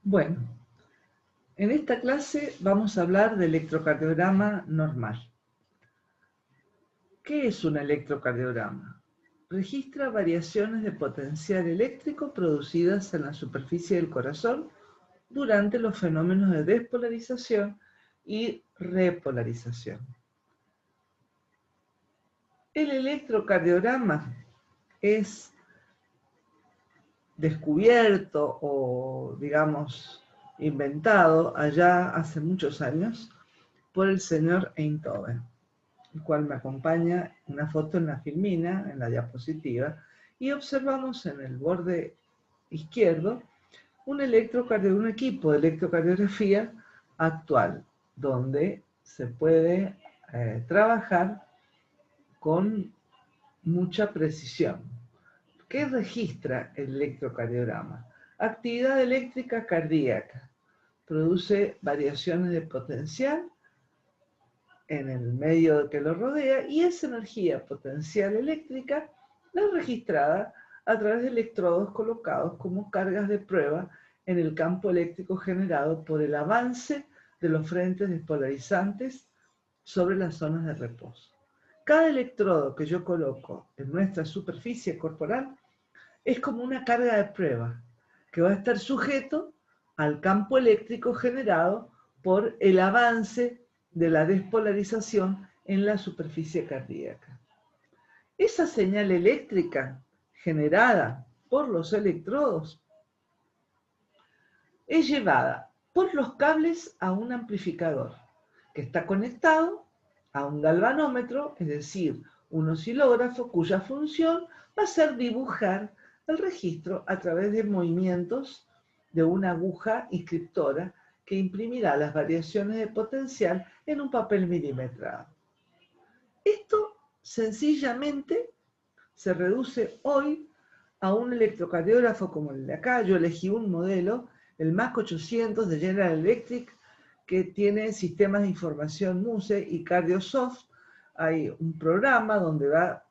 Bueno, en esta clase vamos a hablar de electrocardiograma normal. ¿Qué es un electrocardiograma? Registra variaciones de potencial eléctrico producidas en la superficie del corazón durante los fenómenos de despolarización y repolarización. El electrocardiograma es descubierto o, digamos, inventado allá hace muchos años por el señor Einthoven, el cual me acompaña una foto en la filmina, en la diapositiva, y observamos en el borde izquierdo un equipo de electrocardiografía actual, donde se puede trabajar con mucha precisión. ¿Qué registra el electrocardiograma? Actividad eléctrica cardíaca. Produce variaciones de potencial en el medio que lo rodea y esa energía potencial eléctrica la es registrada a través de electrodos colocados como cargas de prueba en el campo eléctrico generado por el avance de los frentes despolarizantes sobre las zonas de reposo. Cada electrodo que yo coloco en nuestra superficie corporal es como una carga de prueba que va a estar sujeto al campo eléctrico generado por el avance de la despolarización en la superficie cardíaca. Esa señal eléctrica generada por los electrodos es llevada por los cables a un amplificador que está conectado a un galvanómetro, es decir, un oscilógrafo cuya función va a ser dibujar el registro a través de movimientos de una aguja inscriptora que imprimirá las variaciones de potencial en un papel milimetrado. Esto sencillamente se reduce hoy a un electrocardiógrafo como el de acá. Yo elegí un modelo, el MAC 800 de General Electric, que tiene sistemas de información MUSE y CardioSoft. Hay un programa donde va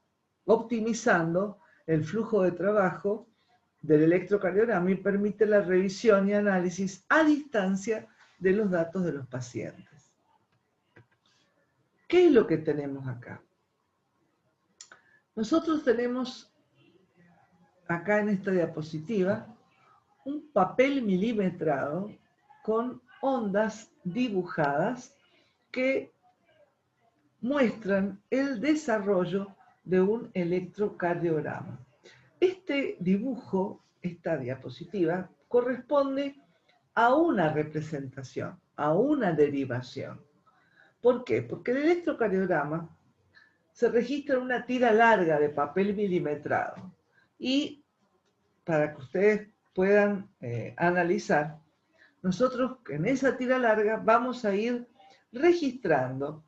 optimizando el flujo de trabajo del electrocardiograma y permite la revisión y análisis a distancia de los datos de los pacientes. ¿Qué es lo que tenemos acá? Nosotros tenemos acá en esta diapositiva un papel milimetrado con ondas dibujadas que muestran el desarrollo de un electrocardiograma. Este dibujo, esta diapositiva, corresponde a una representación, a una derivación. ¿Por qué? Porque el electrocardiograma se registra en una tira larga de papel milimetrado y para que ustedes puedan analizar, nosotros en esa tira larga vamos a ir registrando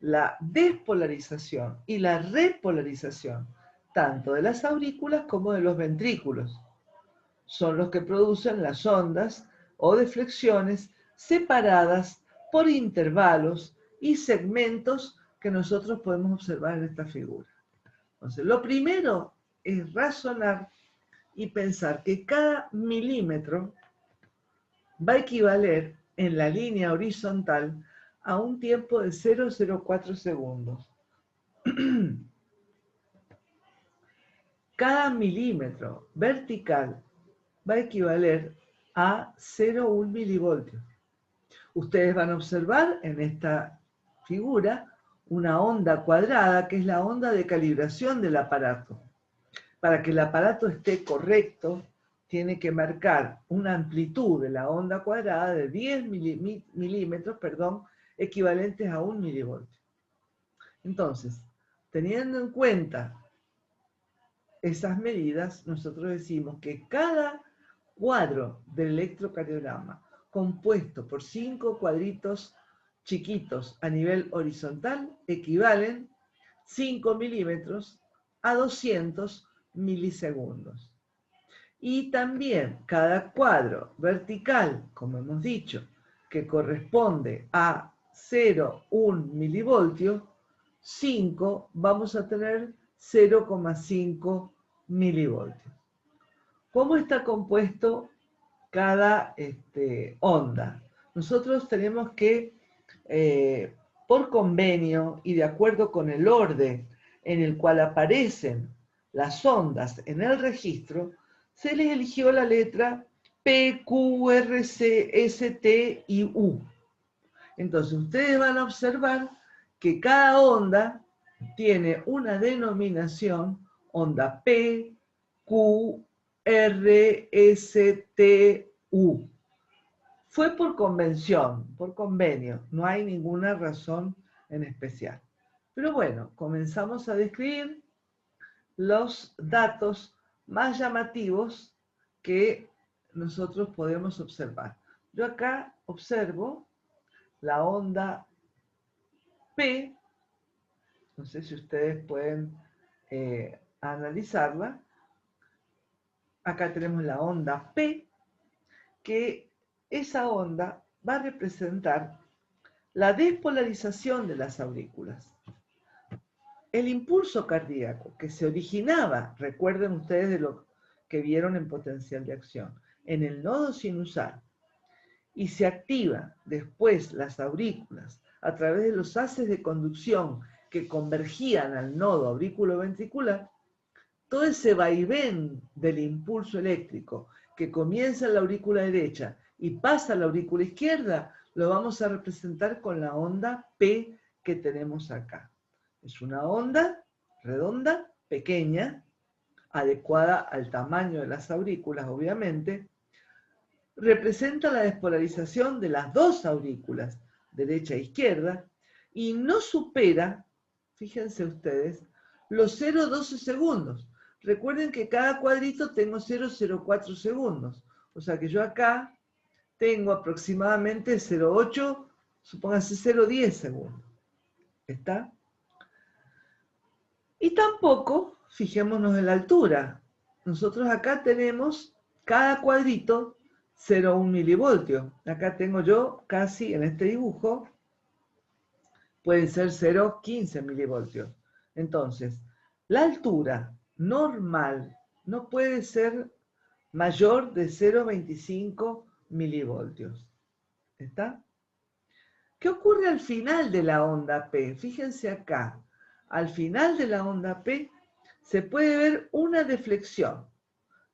la despolarización y la repolarización tanto de las aurículas como de los ventrículos. Son los que producen las ondas o deflexiones separadas por intervalos y segmentos que nosotros podemos observar en esta figura. Entonces, lo primero es razonar y pensar que cada milímetro va a equivaler en la línea horizontal a un tiempo de 0,04 segundos. Cada milímetro vertical va a equivaler a 0,1 milivoltios. Ustedes van a observar en esta figura una onda cuadrada que es la onda de calibración del aparato. Para que el aparato esté correcto, tiene que marcar una amplitud de la onda cuadrada de 10 milímetros, equivalentes a 1 milivoltio. Entonces, teniendo en cuenta esas medidas, nosotros decimos que cada cuadro del electrocardiograma compuesto por 5 cuadritos chiquitos a nivel horizontal equivalen 5 milímetros a 200 milisegundos. Y también cada cuadro vertical, como hemos dicho, que corresponde a 0,1 milivoltio, 5 vamos a tener 0,5 milivoltios. ¿Cómo está compuesto cada onda. Nosotros tenemos que, por convenio y de acuerdo con el orden en el cual aparecen las ondas en el registro, se les eligió la letra P, Q, R, C, S, T y U. Entonces ustedes van a observar que cada onda tiene una denominación, onda P, Q, R, S, T, U. Fue por convención, por convenio, no hay ninguna razón en especial. Pero bueno, comenzamos a describir los datos más llamativos que nosotros podemos observar. Yo acá observo la onda P, no sé si ustedes pueden analizarla. Acá tenemos la onda P, que esa onda va a representar la despolarización de las aurículas. El impulso cardíaco que se originaba, recuerden ustedes de lo que vieron en potencial de acción, en el nodo sinusal, y se activa después las aurículas a través de los haces de conducción que convergían al nodo auriculoventricular, todo ese vaivén del impulso eléctrico que comienza en la aurícula derecha y pasa a la aurícula izquierda, lo vamos a representar con la onda P que tenemos acá. Es una onda redonda, pequeña, adecuada al tamaño de las aurículas, obviamente. Representa la despolarización de las dos aurículas, derecha e izquierda, y no supera, fíjense ustedes, los 0,12 segundos. Recuerden que cada cuadrito tengo 0,04 segundos. O sea que yo acá tengo aproximadamente 0,8, supóngase 0,10 segundos. ¿Está? Y tampoco, fijémonos en la altura. Nosotros acá tenemos cada cuadrito 0,1 milivoltios. Acá tengo yo casi en este dibujo, pueden ser 0,15 milivoltios. Entonces, la altura normal no puede ser mayor de 0,25 milivoltios. ¿Está? ¿Qué ocurre al final de la onda P? Fíjense acá. Al final de la onda P se puede ver una deflexión.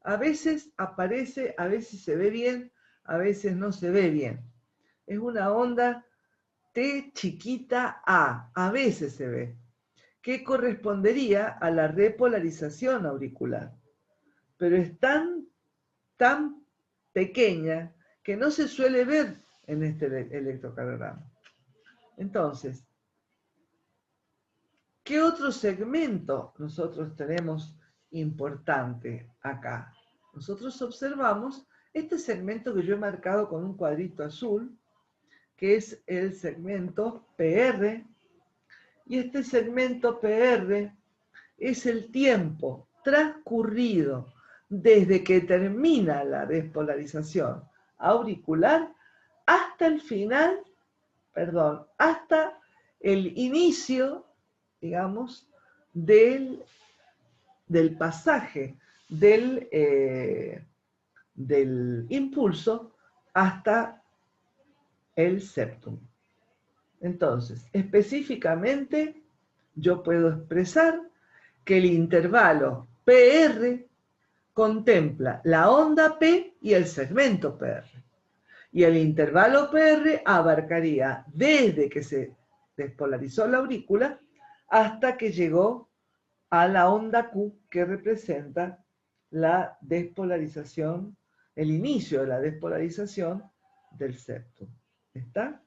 A veces aparece, a veces se ve bien, a veces no se ve bien. Es una onda T chiquita a veces se ve, que correspondería a la repolarización auricular. Pero es tan pequeña que no se suele ver en este electrocardiograma. Entonces, ¿qué otro segmento nosotros tenemos importante acá? Nosotros observamos este segmento que yo he marcado con un cuadrito azul, que es el segmento PR, y este segmento PR es el tiempo transcurrido desde que termina la despolarización auricular hasta el final, hasta el inicio, digamos, del pasaje del impulso hasta el septum. Entonces, específicamente, yo puedo expresar que el intervalo PR contempla la onda P y el segmento PR. Y el intervalo PR abarcaría desde que se despolarizó la aurícula hasta que llegó a la onda Q, que representa la despolarización, el inicio de la despolarización del septum. ¿Está?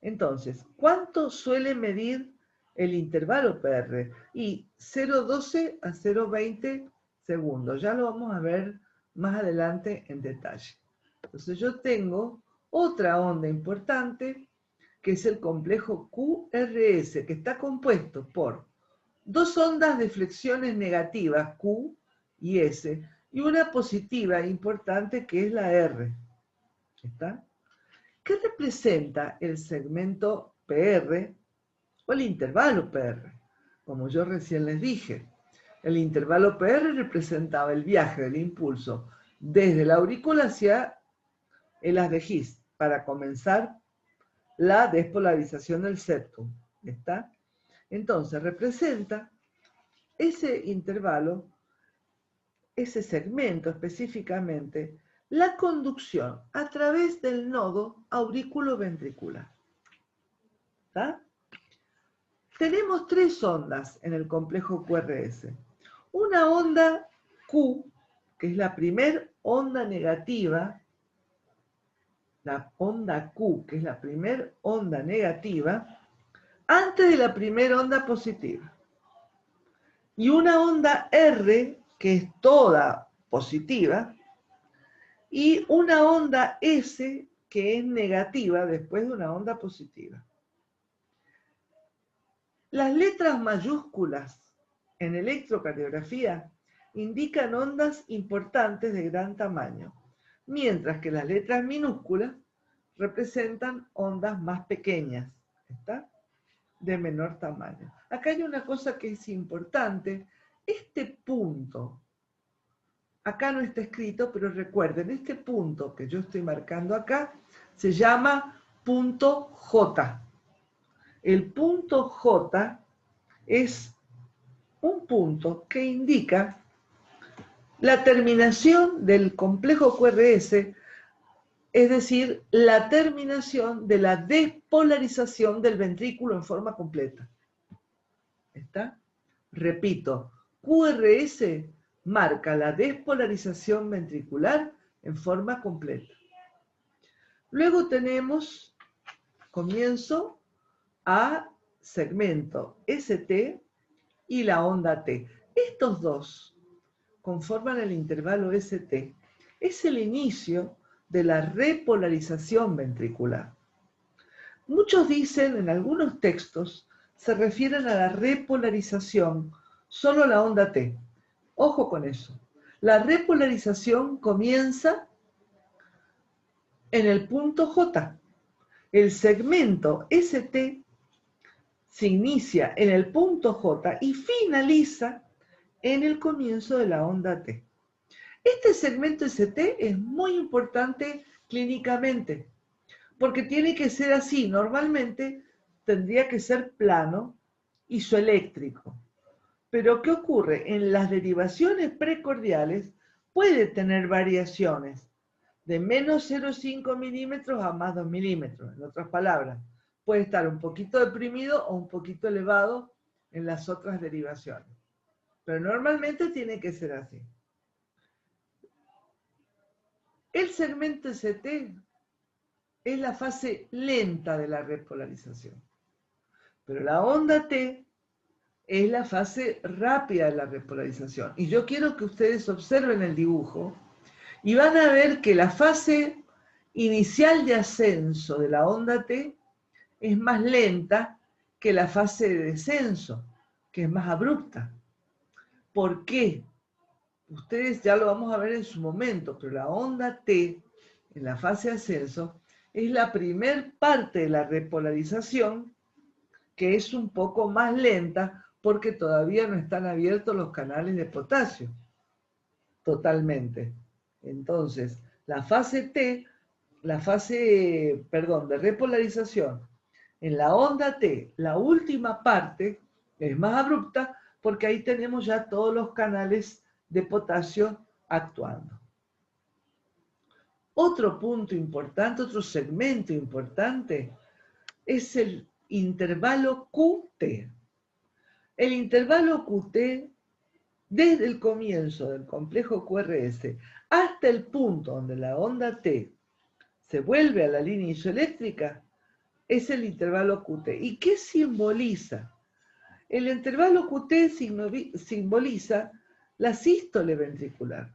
Entonces, ¿cuánto suele medir el intervalo PR? Y 0,12 a 0,20 segundos. Ya lo vamos a ver más adelante en detalle. Entonces yo tengo otra onda importante, que es el complejo QRS, que está compuesto por dos ondas de flexiones negativas, Q y S, y una positiva importante que es la R. ¿Está? ¿Qué representa el segmento PR o el intervalo PR? Como yo recién les dije, el intervalo PR representaba el viaje del impulso desde la aurícula hacia el haz de Higgs, para comenzar la despolarización del septum. ¿Está? Entonces, representa ese intervalo, ese segmento específicamente, la conducción a través del nodo auriculoventricular. ¿Está? Tenemos tres ondas en el complejo QRS. Una onda Q, que es la primera onda negativa, la onda Q, que es la primera onda negativa, antes de la primera onda positiva. Y una onda R, que es toda positiva, y una onda S, que es negativa después de una onda positiva. Las letras mayúsculas en electrocardiografía indican ondas importantes de gran tamaño, mientras que las letras minúsculas representan ondas más pequeñas, ¿está? De menor tamaño. Acá hay una cosa que es importante. Este punto, acá no está escrito, pero recuerden, este punto que yo estoy marcando acá se llama punto J. El punto J es un punto que indica la terminación del complejo QRS, es decir, la terminación de la despolarización del ventrículo en forma completa. ¿Está? Repito, QRS marca la despolarización ventricular en forma completa. Luego tenemos comienzo a segmento ST y la onda T. Estos dos conforman el intervalo ST. Es el inicio de la repolarización ventricular. Muchos dicen, en algunos textos, se refieren a la repolarización solo la onda T. Ojo con eso. La repolarización comienza en el punto J. El segmento ST se inicia en el punto J y finaliza en el comienzo de la onda T. Este segmento ST es muy importante clínicamente, porque tiene que ser así. Normalmente tendría que ser plano, isoeléctrico. Pero ¿qué ocurre? En las derivaciones precordiales puede tener variaciones de menos 0,5 milímetros a más 2 milímetros. En otras palabras, puede estar un poquito deprimido o un poquito elevado en las otras derivaciones. Pero normalmente tiene que ser así. El segmento ST es la fase lenta de la repolarización. Pero la onda T es la fase rápida de la repolarización. Y yo quiero que ustedes observen el dibujo y van a ver que la fase inicial de ascenso de la onda T es más lenta que la fase de descenso, que es más abrupta. ¿Por qué? Ustedes ya lo vamos a ver en su momento, pero la onda T, en la fase de ascenso, es la primer parte de la repolarización que es un poco más lenta porque todavía no están abiertos los canales de potasio totalmente. Entonces, la fase T, de repolarización, en la onda T, la última parte es más abrupta porque ahí tenemos ya todos los canales de potasio actuando. Otro punto importante, otro segmento importante, es el intervalo QT. El intervalo QT, desde el comienzo del complejo QRS hasta el punto donde la onda T se vuelve a la línea isoeléctrica, es el intervalo QT. ¿Y qué simboliza? El intervalo QT simboliza la sístole ventricular.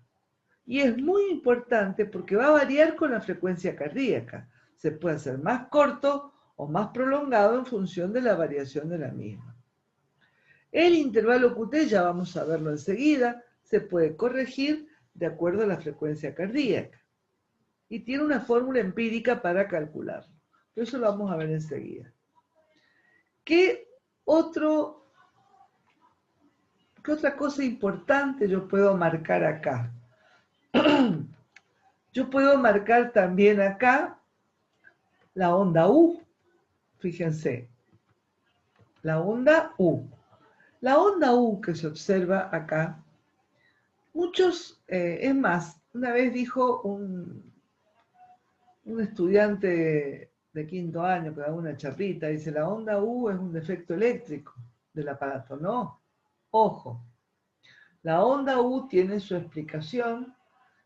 Y es muy importante porque va a variar con la frecuencia cardíaca. Se puede hacer más corto o más prolongado en función de la variación de la misma. El intervalo QT, ya vamos a verlo enseguida, se puede corregir de acuerdo a la frecuencia cardíaca. Y tiene una fórmula empírica para calcularlo. Pero eso lo vamos a ver enseguida. ¿Qué otra cosa importante yo puedo marcar acá? Yo puedo marcar también acá la onda U. Fíjense, la onda U. La onda U que se observa acá, muchos, es más, una vez dijo un estudiante de quinto año que daba una charlita, dice, la onda U es un defecto eléctrico del aparato. No, ojo, la onda U tiene su explicación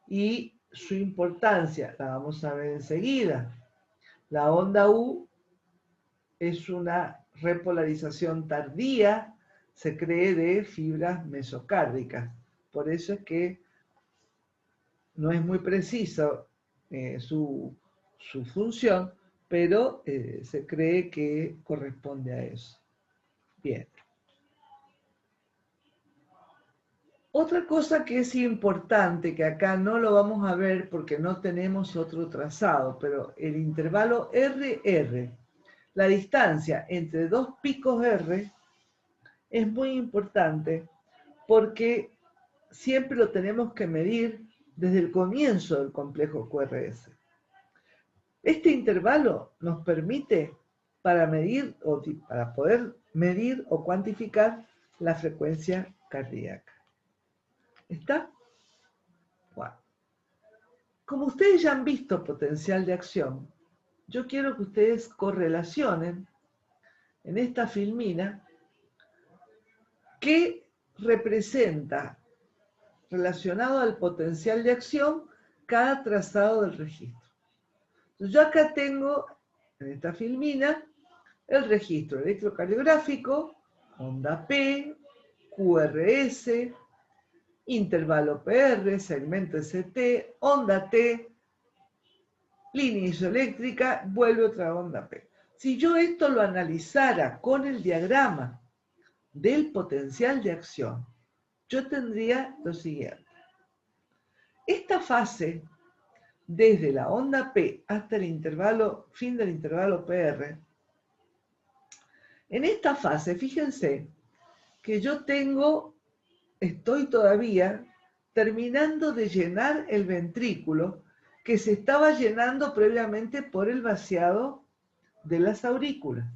y su importancia, la vamos a ver enseguida. La onda U es una repolarización tardía, se cree, de fibras mesocárdicas. Por eso es que no es muy preciso su función, pero se cree que corresponde a eso. Bien. Otra cosa que es importante, que acá no lo vamos a ver porque no tenemos otro trazado, pero el intervalo RR, la distancia entre dos picos R, es muy importante porque siempre lo tenemos que medir desde el comienzo del complejo QRS. Este intervalo nos permite para medir o para poder medir o cuantificar la frecuencia cardíaca. ¿Está? Bueno. Como ustedes ya han visto potencial de acción, yo quiero que ustedes correlacionen en esta filmina qué representa relacionado al potencial de acción cada trazado del registro. Entonces, yo acá tengo en esta filmina el registro electrocardiográfico, onda P, QRS, intervalo PR, segmento ST, onda T, línea isoeléctrica, vuelve otra onda P. Si yo esto lo analizara con el diagrama del potencial de acción, yo tendría lo siguiente. Esta fase, desde la onda P hasta el intervalo, fin del intervalo PR, en esta fase, fíjense que yo estoy todavía terminando de llenar el ventrículo que se estaba llenando previamente por el vaciado de las aurículas.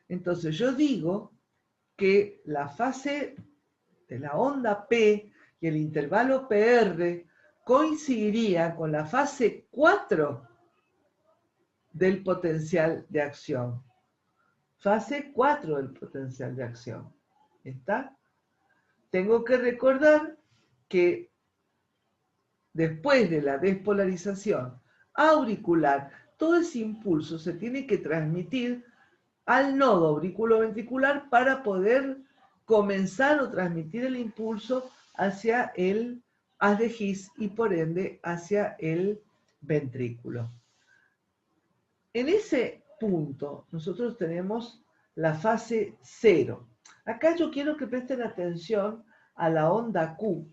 Entonces yo digo que la fase de la onda P y el intervalo PR coincidiría con la fase 4 del potencial de acción. Fase 4 del potencial de acción. ¿Está? Tengo que recordar que después de la despolarización auricular, todo ese impulso se tiene que transmitir al nodo auriculoventricular para poder comenzar o transmitir el impulso hacia el haz de His y por ende hacia el ventrículo. En ese punto nosotros tenemos la fase 0. Acá yo quiero que presten atención a la onda Q,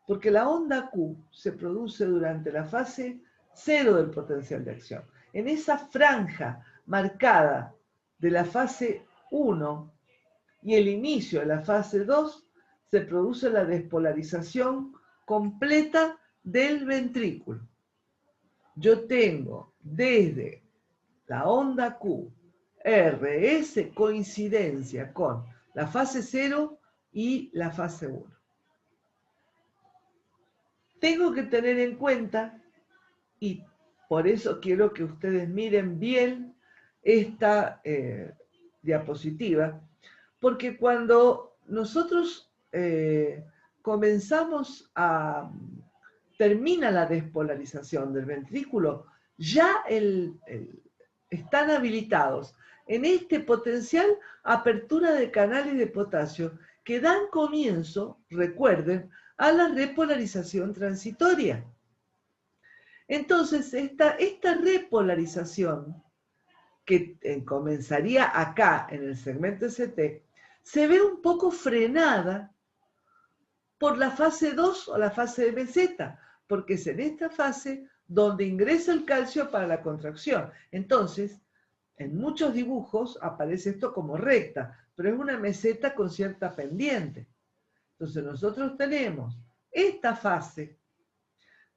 porque la onda Q se produce durante la fase 0 del potencial de acción. En esa franja marcada de la fase 1 y el inicio de la fase 2 se produce la despolarización completa del ventrículo. Yo tengo desde la onda Q, RS, coincidencia con la fase 0 y la fase 1. Tengo que tener en cuenta, y por eso quiero que ustedes miren bien esta diapositiva, porque cuando nosotros termina la despolarización del ventrículo, ya están habilitados en este potencial apertura de canales de potasio que dan comienzo, recuerden, a la repolarización transitoria. Entonces, esta repolarización que comenzaría acá en el segmento ST, se ve un poco frenada por la fase 2 o la fase de meseta, porque es en esta fase donde ingresa el calcio para la contracción. Entonces, en muchos dibujos aparece esto como recta, pero es una meseta con cierta pendiente. Entonces nosotros tenemos esta fase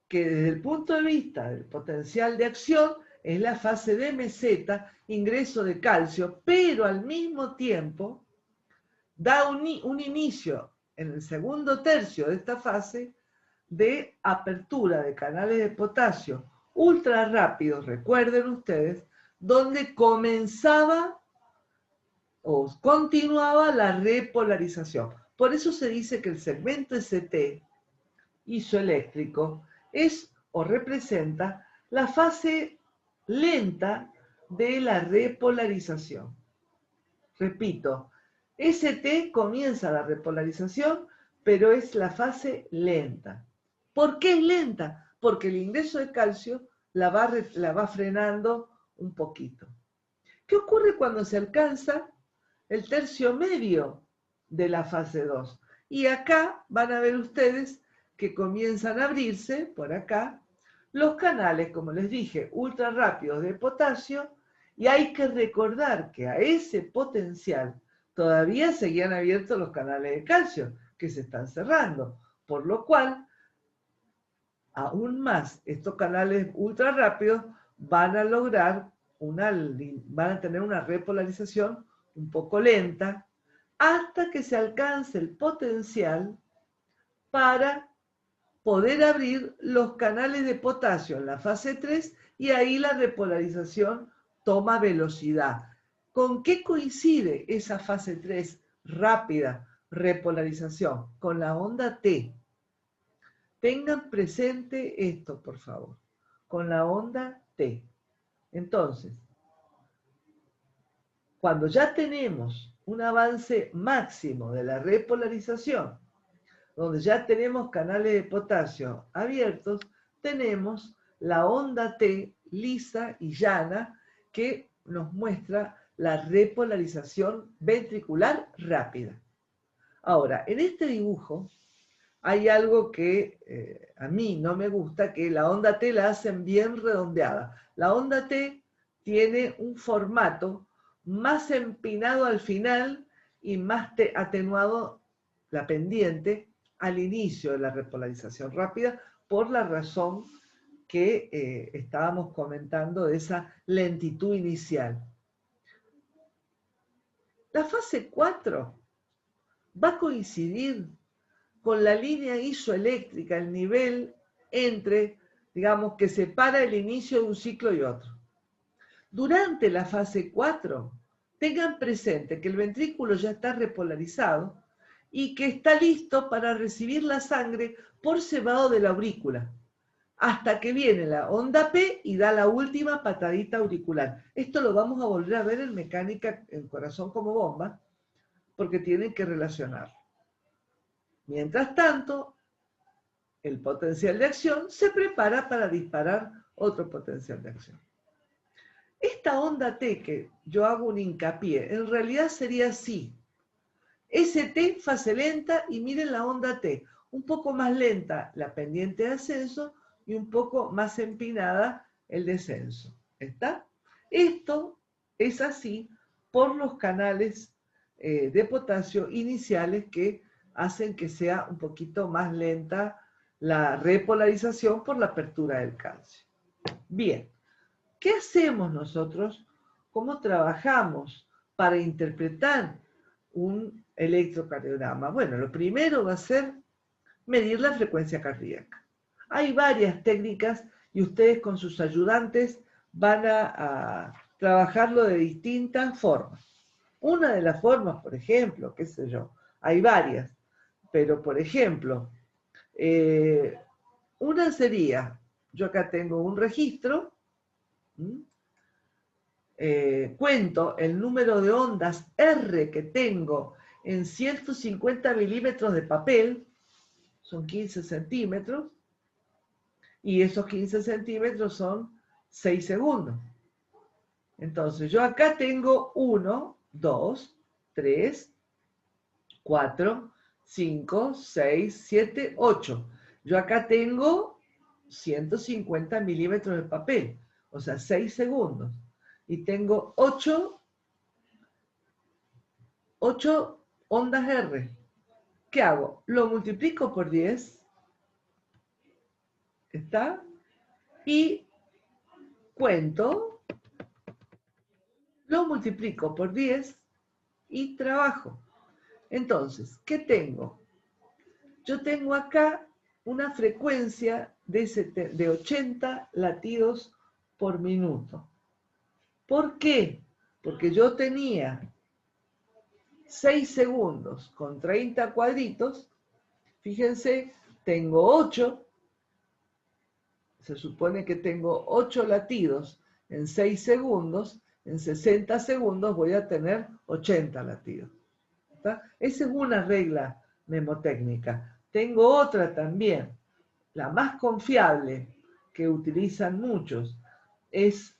que desde el punto de vista del potencial de acción es la fase de meseta, ingreso de calcio, pero al mismo tiempo da un inicio en el segundo tercio de esta fase de apertura de canales de potasio ultra rápidos, recuerden ustedes, donde comenzaba o continuaba la repolarización. Por eso se dice que el segmento ST isoeléctrico es o representa la fase lenta de la repolarización. Repito, ST comienza la repolarización, pero es la fase lenta. ¿Por qué es lenta? Porque el ingreso de calcio la va frenando un poquito. ¿Qué ocurre cuando se alcanza el tercio medio de la fase 2? Y acá van a ver ustedes que comienzan a abrirse, por acá, los canales, como les dije, ultra rápidos de potasio, y hay que recordar que a ese potencial todavía seguían abiertos los canales de calcio, que se están cerrando, por lo cual, aún más, estos canales ultra rápidos van a lograr van a tener una repolarización un poco lenta, hasta que se alcance el potencial para poder abrir los canales de potasio en la fase 3 y ahí la repolarización toma velocidad. ¿Con qué coincide esa fase 3 rápida repolarización? Con la onda T. Tengan presente esto, por favor. Con la onda T. Entonces, cuando ya tenemos un avance máximo de la repolarización, donde ya tenemos canales de potasio abiertos, tenemos la onda T lisa y llana que nos muestra la repolarización ventricular rápida. Ahora, en este dibujo hay algo que a mí no me gusta, que la onda T la hacen bien redondeada. La onda T tiene un formato más empinado al final y más atenuado la pendiente al inicio de la repolarización rápida, por la razón que estábamos comentando de esa lentitud inicial. La fase 4 va a coincidir con la línea isoeléctrica, el nivel entre, digamos, que separa el inicio de un ciclo y otro. Durante la fase 4, tengan presente que el ventrículo ya está repolarizado y que está listo para recibir la sangre por cebado de la aurícula, hasta que viene la onda P y da la última patadita auricular. Esto lo vamos a volver a ver en mecánica en corazón como bomba, porque tienen que relacionar. Mientras tanto, el potencial de acción se prepara para disparar otro potencial de acción. Esta onda T que yo hago un hincapié, en realidad sería así. ST, fase lenta, y miren la onda T, un poco más lenta la pendiente de ascenso y un poco más empinada el descenso. ¿Está? Esto es así por los canales de potasio iniciales que hacen que sea un poquito más lenta la repolarización por la apertura del calcio. Bien, ¿qué hacemos nosotros? ¿Cómo trabajamos para interpretar un electrocardiograma? Bueno, lo primero va a ser medir la frecuencia cardíaca. Hay varias técnicas y ustedes con sus ayudantes van a trabajarlo de distintas formas. Una de las formas, por ejemplo, qué sé yo, hay varias, pero por ejemplo, una sería, yo acá tengo un registro, cuento el número de ondas R que tengo en 150 milímetros de papel, son 15 centímetros, y esos 15 centímetros son 6 segundos. Entonces, yo acá tengo 1, 2, 3, 4, 5, 6, 7, 8. Yo acá tengo 150 milímetros de papel, o sea, 6 segundos. Y tengo 8 ondas R. ¿Qué hago? Lo multiplico por 10. ¿Está? Y cuento, lo multiplico por 10 y trabajo. Entonces, ¿qué tengo? Yo tengo acá una frecuencia de 80 latidos por minuto. ¿Por qué? Porque yo tenía 6 segundos con 30 cuadritos. Fíjense, tengo 8. Se supone que tengo 8 latidos en 6 segundos. En 60 segundos voy a tener 80 latidos. ¿Está? Esa es una regla mnemotécnica. Tengo otra también, la más confiable, que utilizan muchos, es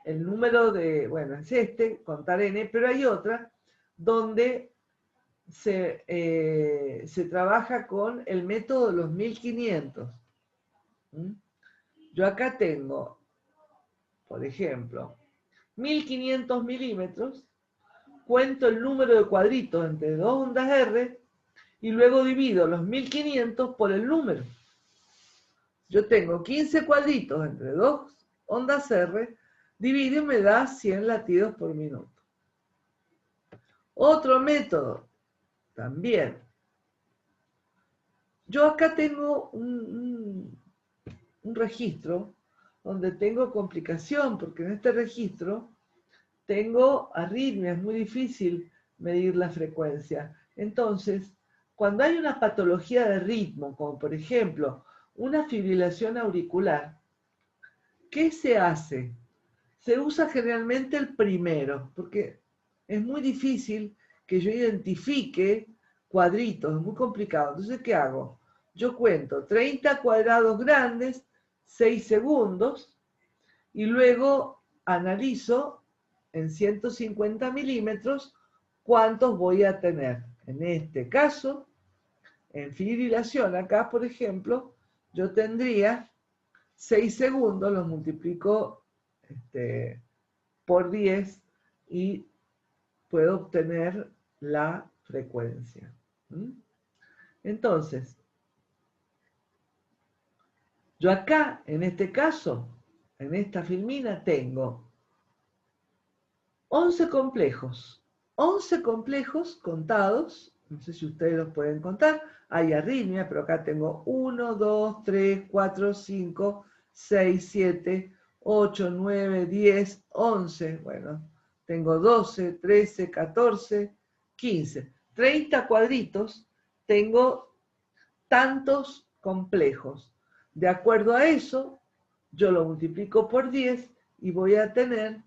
el número de, bueno, es este, contar n, pero hay otra donde se trabaja con el método de los 1500. Yo acá tengo, por ejemplo, 1500 milímetros, cuento el número de cuadritos entre dos ondas R y luego divido los 1500 por el número. Yo tengo 15 cuadritos entre dos ondas R, divido y me da 100 latidos por minuto. Otro método, también. Yo acá tengo un registro donde tengo complicación, porque en este registro tengo arritmia, es muy difícil medir la frecuencia. Entonces, cuando hay una patología de ritmo, como por ejemplo una fibrilación auricular, ¿qué se hace? Se usa generalmente el primero, porque es muy difícil que yo identifique cuadritos, es muy complicado. Entonces, ¿qué hago? Yo cuento 30 cuadrados grandes, 6 segundos, y luego analizo en 150 milímetros cuántos voy a tener. En este caso, en fibrilación, acá por ejemplo, yo tendría 6 segundos, los multiplico por 10 y puedo obtener la frecuencia. Entonces, yo acá, en este caso, en esta filmina, tengo 11 complejos. 11 complejos contados, no sé si ustedes los pueden contar, hay arritmia, pero acá tengo 1, 2, 3, 4, 5, 6, 7, 8, 9, 10, 11, bueno, tengo 12, 13, 14, 15, 30 cuadritos, tengo tantos complejos. De acuerdo a eso, yo lo multiplico por 10 y voy a tener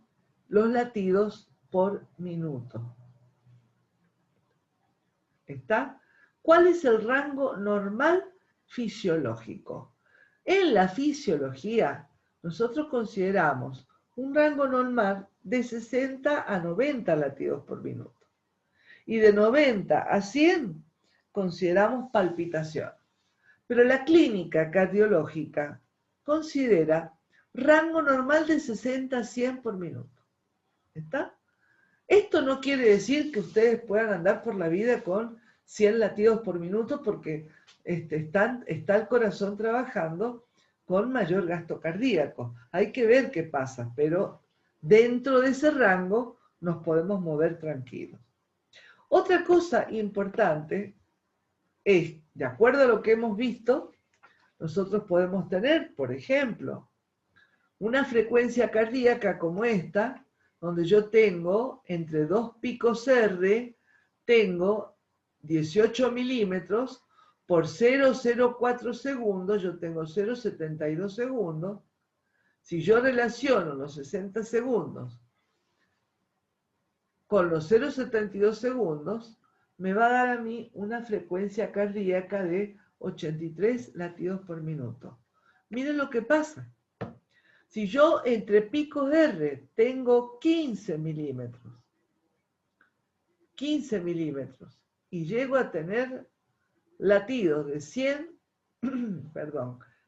los latidos por minuto. ¿Está? ¿Cuál es el rango normal fisiológico? En la fisiología, nosotros consideramos un rango normal de 60 a 90 latidos por minuto. Y de 90 a 100 consideramos palpitación. Pero la clínica cardiológica considera rango normal de 60 a 100 por minuto. ¿Está? Esto no quiere decir que ustedes puedan andar por la vida con 100 latidos por minuto porque está el corazón trabajando con mayor gasto cardíaco. Hay que ver qué pasa, pero dentro de ese rango nos podemos mover tranquilos. Otra cosa importante es, de acuerdo a lo que hemos visto, nosotros podemos tener, por ejemplo, una frecuencia cardíaca como esta, donde yo tengo entre dos picos R, tengo 18 milímetros por 0,04 segundos, yo tengo 0,72 segundos. Si yo relaciono los 60 segundos con los 0,72 segundos, me va a dar a mí una frecuencia cardíaca de 83 latidos por minuto. Miren lo que pasa. Si yo entre picos R tengo 15 milímetros, y llego a tener latidos de 100,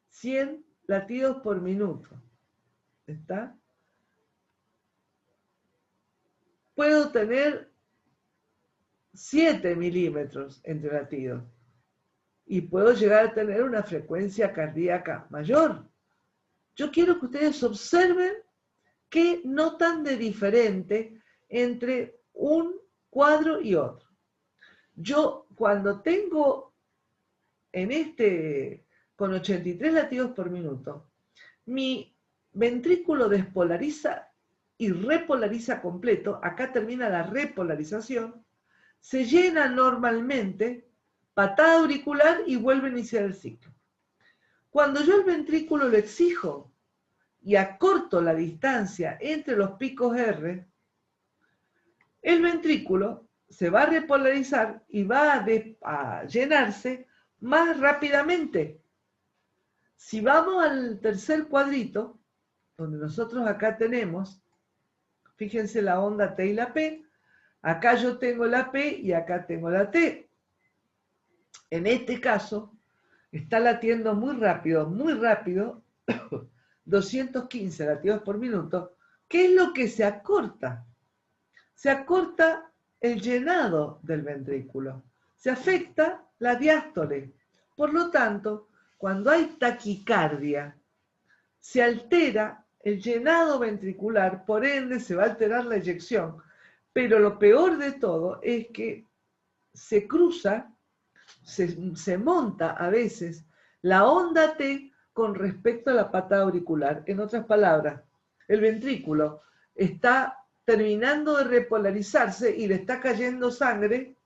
100 latidos por minuto, ¿está? Puedo tener 7 milímetros entre latidos y puedo llegar a tener una frecuencia cardíaca mayor, Yo quiero que ustedes observen qué notan de diferente entre un cuadro y otro. Yo cuando tengo con 83 latidos por minuto, mi ventrículo despolariza y repolariza completo, acá termina la repolarización, se llena normalmente, patada auricular y vuelve a iniciar el ciclo. Cuando yo el ventrículo lo exijo y acorto la distancia entre los picos R, el ventrículo se va a repolarizar y va a llenarse más rápidamente. Si vamos al tercer cuadrito, donde nosotros acá tenemos, fíjense la onda T y la P, acá yo tengo la P y acá tengo la T. En este caso, está latiendo muy rápido, 215 latidos por minuto. ¿Qué es lo que se acorta? Se acorta el llenado del ventrículo. Se afecta la diástole. Por lo tanto, cuando hay taquicardia, se altera el llenado ventricular, por ende se va a alterar la eyección. Pero lo peor de todo es que se cruza, se monta a veces la onda T con respecto a la patada auricular. En otras palabras, el ventrículo está terminando de repolarizarse y le está cayendo sangre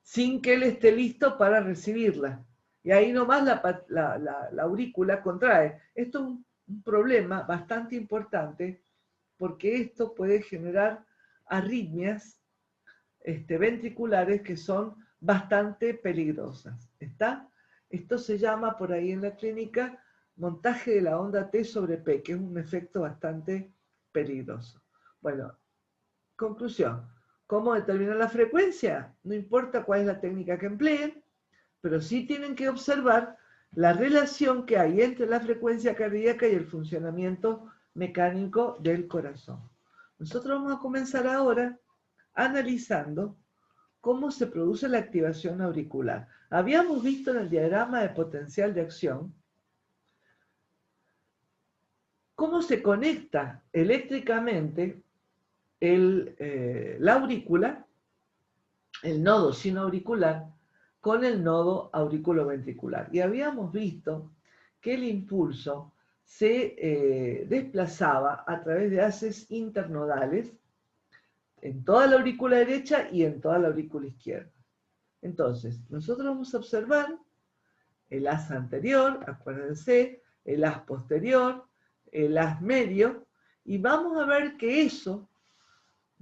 sin que él esté listo para recibirla. Y ahí nomás la aurícula contrae. Esto es un problema bastante importante porque esto puede generar arritmias ventriculares que son bastante peligrosas. ¿Está? Esto se llama por ahí en la clínica montaje de la onda T sobre P, que es un efecto bastante peligroso. Bueno, conclusión. ¿Cómo determinar la frecuencia? No importa cuál es la técnica que empleen, pero sí tienen que observar la relación que hay entre la frecuencia cardíaca y el funcionamiento mecánico del corazón. Nosotros vamos a comenzar ahora analizando cómo se produce la activación auricular. Habíamos visto en el diagrama de potencial de acción cómo se conecta eléctricamente la aurícula, el nodo sinoauricular, con el nodo auriculoventricular. Y habíamos visto que el impulso se desplazaba a través de haces internodales en toda la aurícula derecha y en toda la aurícula izquierda. Entonces, nosotros vamos a observar el haz anterior, acuérdense, el haz posterior, el haz medio, y vamos a ver que eso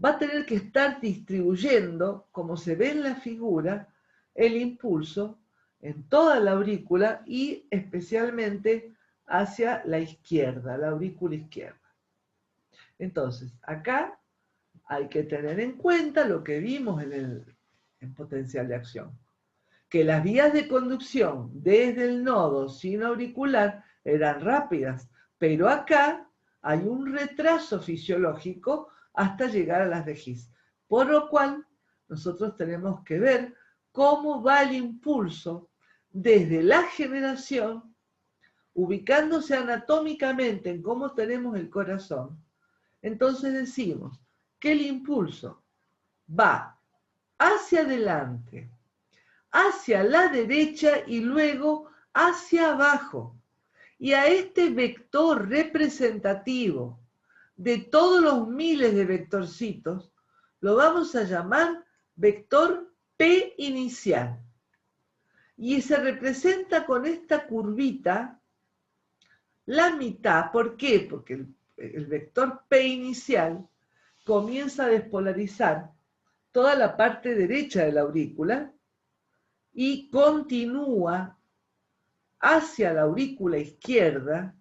va a tener que estar distribuyendo, como se ve en la figura, el impulso en toda la aurícula y especialmente hacia la izquierda, la aurícula izquierda. Entonces, acá hay que tener en cuenta lo que vimos en potencial de acción, que las vías de conducción desde el nodo sinoauricular eran rápidas, pero acá hay un retraso fisiológico hasta llegar a las de His. Por lo cual, nosotros tenemos que ver cómo va el impulso desde la generación, ubicándose anatómicamente en cómo tenemos el corazón. Entonces decimos que el impulso va hacia adelante, hacia la derecha y luego hacia abajo. Y a este vector representativo de todos los miles de vectorcitos, lo vamos a llamar vector P inicial. Y se representa con esta curvita la mitad. ¿Por qué? Porque el vector P inicial comienza a despolarizar toda la parte derecha de la aurícula y continúa hacia la aurícula izquierda,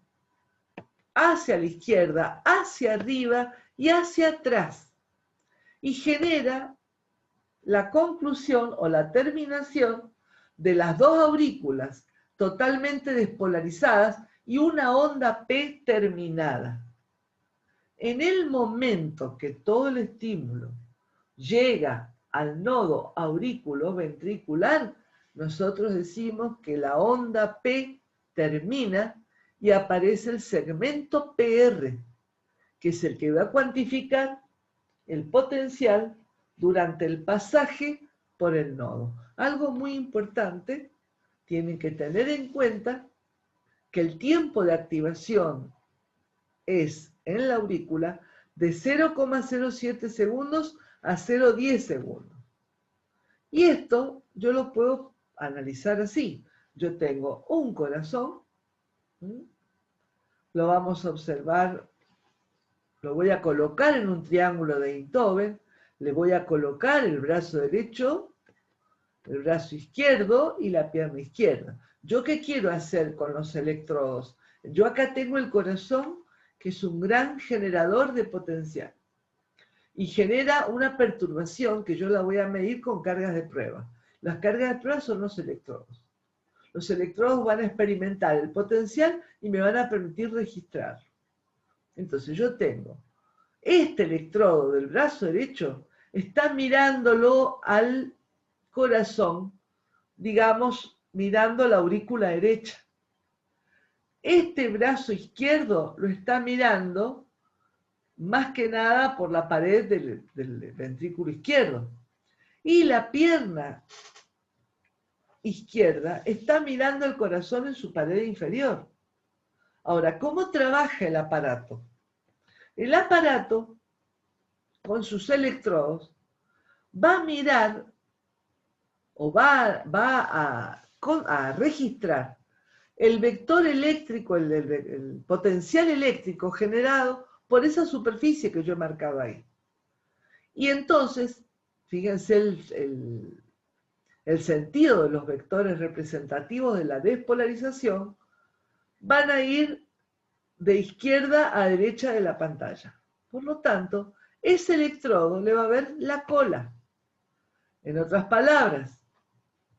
hacia la izquierda, hacia arriba y hacia atrás. Y genera la conclusión o la terminación de las dos aurículas totalmente despolarizadas y una onda P terminada. En el momento que todo el estímulo llega al nodo auriculoventricular, nosotros decimos que la onda P termina y aparece el segmento PR, que es el que va a cuantificar el potencial durante el pasaje por el nodo. Algo muy importante, tienen que tener en cuenta que el tiempo de activación es en la aurícula de 0,07 segundos a 0,10 segundos. Y esto yo lo puedo analizar así. Yo tengo un corazón, lo vamos a observar, lo voy a colocar en un triángulo de Einthoven, le voy a colocar el brazo derecho, el brazo izquierdo y la pierna izquierda. ¿Yo qué quiero hacer con los electrodos? Yo acá tengo el corazón, que es un gran generador de potencial. Y genera una perturbación que yo la voy a medir con cargas de prueba. Las cargas de prueba son los electrodos. Los electrodos van a experimentar el potencial y me van a permitir registrarlo. Entonces yo tengo este electrodo del brazo derecho, está mirándolo al corazón, digamos, mirando la aurícula derecha. Este brazo izquierdo lo está mirando más que nada por la pared del ventrículo izquierdo. Y la pierna izquierda está mirando el corazón en su pared inferior. Ahora, ¿cómo trabaja el aparato? El aparato, con sus electrodos, va a mirar o va a registrar el vector eléctrico, el potencial eléctrico generado por esa superficie que yo he marcado ahí. Y entonces, fíjense el sentido de los vectores representativos de la despolarización, van a ir de izquierda a derecha de la pantalla. Por lo tanto, ese electrodo le va a ver la cola. En otras palabras,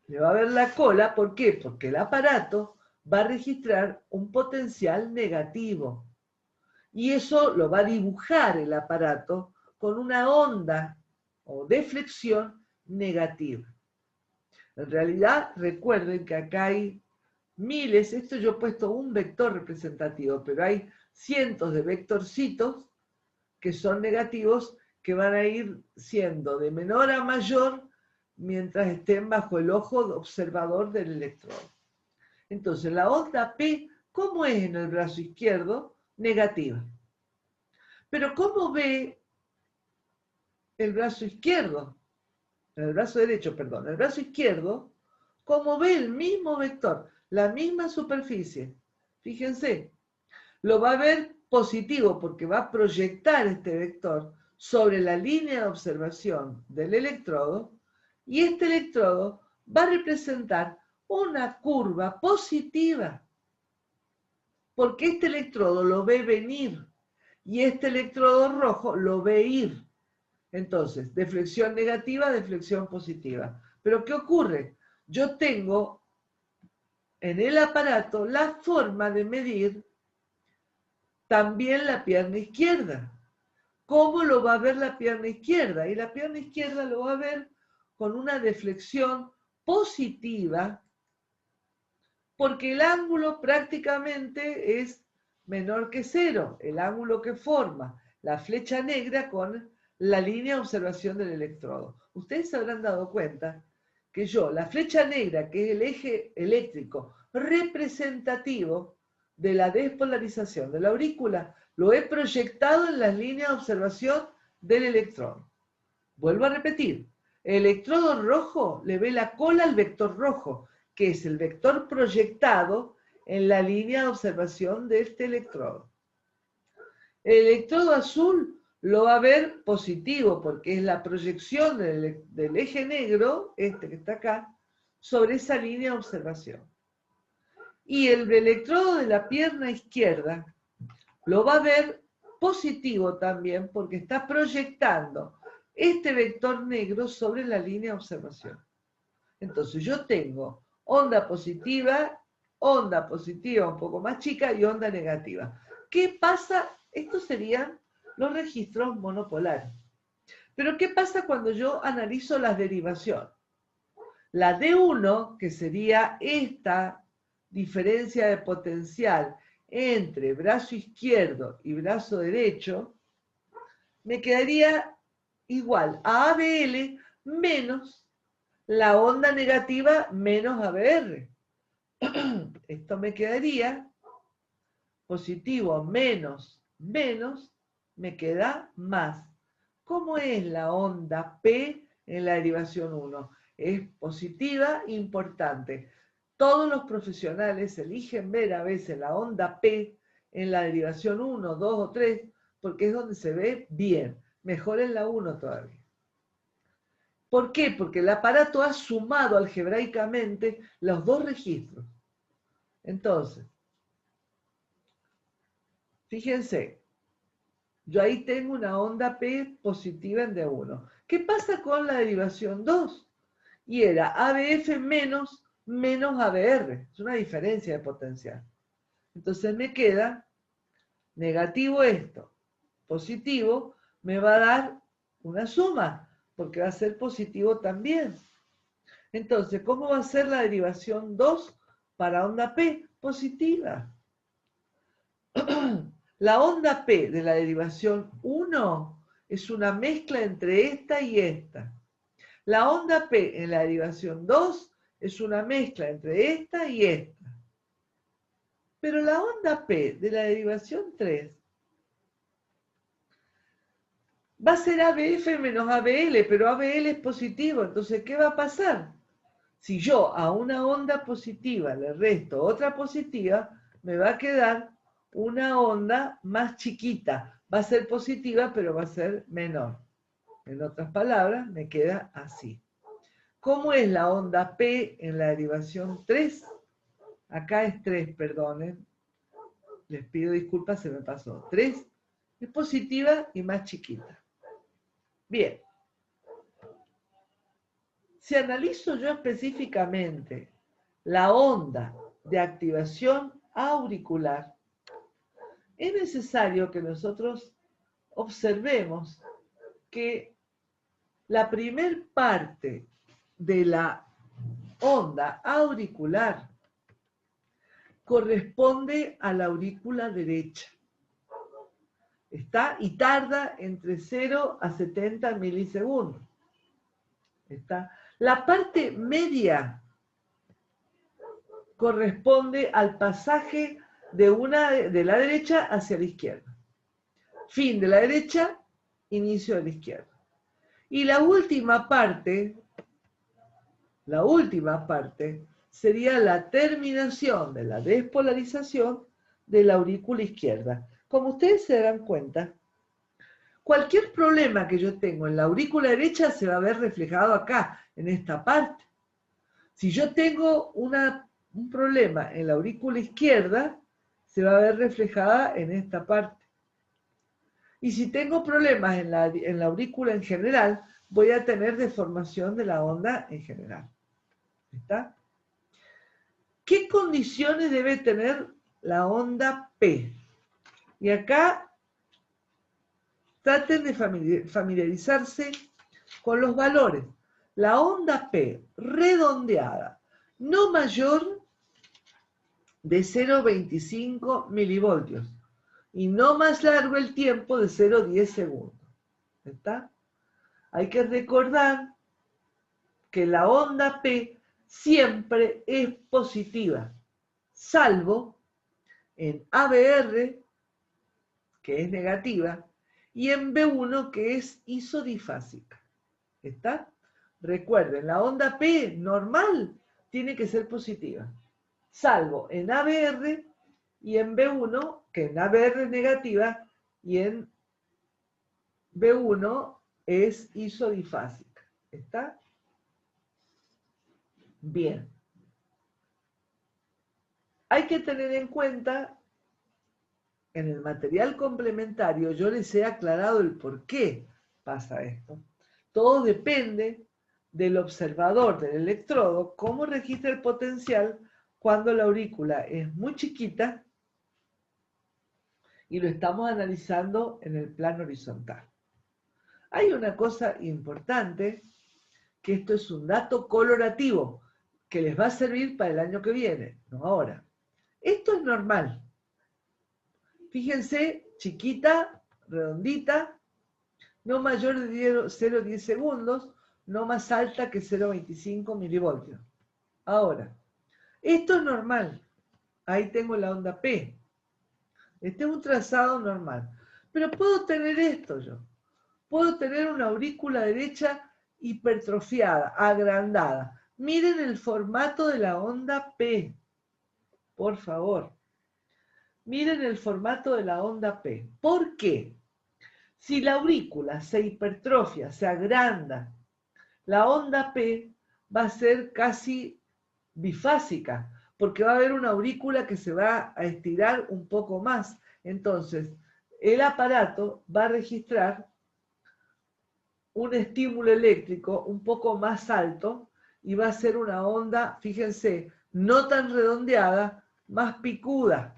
le va a ver la cola, ¿por qué? Porque el aparato va a registrar un potencial negativo. Y eso lo va a dibujar el aparato con una onda o deflexión negativa. En realidad, recuerden que acá hay miles, esto yo he puesto un vector representativo, pero hay cientos de vectorcitos que son negativos que van a ir siendo de menor a mayor mientras estén bajo el ojo observador del electrodo. Entonces, la onda P, ¿cómo es en el brazo izquierdo? Negativa. Pero ¿cómo ve el brazo izquierdo? El brazo derecho, perdón. El brazo izquierdo, ¿cómo ve el mismo vector? La misma superficie. Fíjense, lo va a ver positivo porque va a proyectar este vector sobre la línea de observación del electrodo y este electrodo va a representar una curva positiva porque este electrodo lo ve venir y este electrodo rojo lo ve ir. Entonces, deflexión negativa, deflexión positiva. Pero ¿qué ocurre? Yo tengo en el aparato la forma de medir también la pierna izquierda. ¿Cómo lo va a ver la pierna izquierda? Y la pierna izquierda lo va a ver con una deflexión positiva, porque el ángulo prácticamente es menor que cero, el ángulo que forma la flecha negra con la línea de observación del electrodo. Ustedes se habrán dado cuenta que yo, la flecha negra, que es el eje eléctrico representativo de la despolarización de la aurícula, lo he proyectado en las líneas de observación del electrodo. Vuelvo a repetir, el electrodo rojo le ve la cola al vector rojo, que es el vector proyectado en la línea de observación de este electrodo. El electrodo azul lo va a ver positivo, porque es la proyección del eje negro, este que está acá, sobre esa línea de observación. Y el electrodo de la pierna izquierda lo va a ver positivo también, porque está proyectando este vector negro sobre la línea de observación. Entonces yo tengo onda positiva un poco más chica y onda negativa. ¿Qué pasa? Estos serían los registros monopolares. Pero ¿qué pasa cuando yo analizo las derivaciones? La D1, que sería esta diferencia de potencial entre brazo izquierdo y brazo derecho, me quedaría igual a ABL menos la onda negativa menos ABR. Esto me quedaría positivo menos me queda más. ¿Cómo es la onda P en la derivación 1? Es positiva, importante. Todos los profesionales eligen ver a veces la onda P en la derivación 1, 2 o 3, porque es donde se ve bien. Mejor en la 1 todavía. ¿Por qué? Porque el aparato ha sumado algebraicamente los dos registros. Entonces, fíjense, yo ahí tengo una onda P positiva en D1. ¿Qué pasa con la derivación 2? Y era ABF menos ABR. Es una diferencia de potencial. Entonces me queda negativo esto, positivo, me va a dar una suma, porque va a ser positivo también. Entonces, ¿cómo va a ser la derivación 2 para onda P? Positiva. La onda P de la derivación 1 es una mezcla entre esta y esta. La onda P en la derivación 2 es una mezcla entre esta y esta. Pero la onda P de la derivación 3 va a ser ABF menos ABL, pero ABL es positivo. Entonces, ¿qué va a pasar? Si yo a una onda positiva le resto otra positiva, me va a quedar una onda más chiquita. Va a ser positiva, pero va a ser menor. En otras palabras, me queda así. ¿Cómo es la onda P en la derivación 3? Acá es 3, perdonen. Les pido disculpas, se me pasó. 3 es positiva y más chiquita. Bien. Si analizo yo específicamente la onda de activación auricular, es necesario que nosotros observemos que la primer parte de la onda auricular corresponde a la aurícula derecha. ¿Está? Y tarda entre 0 a 70 milisegundos. ¿Está? La parte media corresponde al pasaje de la derecha hacia la izquierda. Fin de la derecha, inicio de la izquierda. Y la última parte sería la terminación de la despolarización de la aurícula izquierda. Como ustedes se darán cuenta, cualquier problema que yo tengo en la aurícula derecha se va a ver reflejado acá, en esta parte. Si yo tengo un problema en la aurícula izquierda, se va a ver reflejada en esta parte. Y si tengo problemas en la aurícula en general, voy a tener deformación de la onda en general. ¿Está? ¿Qué condiciones debe tener la onda P? Y acá traten de familiarizarse con los valores. La onda P redondeada, no mayor de 0,25 milivoltios y no más largo el tiempo de 0,10 segundos. ¿Está? Hay que recordar que la onda P siempre es positiva, salvo en ABR, que es negativa, y en B1, que es isodifásica. ¿Está? Recuerden, la onda P normal tiene que ser positiva, salvo en ABR y en B1, que en ABR es negativa, y en B1 es isodifásica. ¿Está? Bien. Hay que tener en cuenta, en el material complementario, yo les he aclarado el por qué pasa esto. Todo depende del observador del electrodo, cómo registra el potencial cuando la aurícula es muy chiquita y lo estamos analizando en el plano horizontal. Hay una cosa importante, que esto es un dato colorativo, que les va a servir para el año que viene, no ahora. Esto es normal. Fíjense, chiquita, redondita, no mayor de 0,10 segundos, no más alta que 0,25 milivoltios. Ahora, esto es normal. Ahí tengo la onda P. Este es un trazado normal. Pero puedo tener esto yo. Puedo tener una aurícula derecha hipertrofiada, agrandada. Miren el formato de la onda P. Por favor. Miren el formato de la onda P. ¿Por qué? Si la aurícula se hipertrofia, se agranda, la onda P va a ser casi bifásica, porque va a haber una aurícula que se va a estirar un poco más. Entonces, el aparato va a registrar un estímulo eléctrico un poco más alto y va a ser una onda, fíjense, no tan redondeada, más picuda.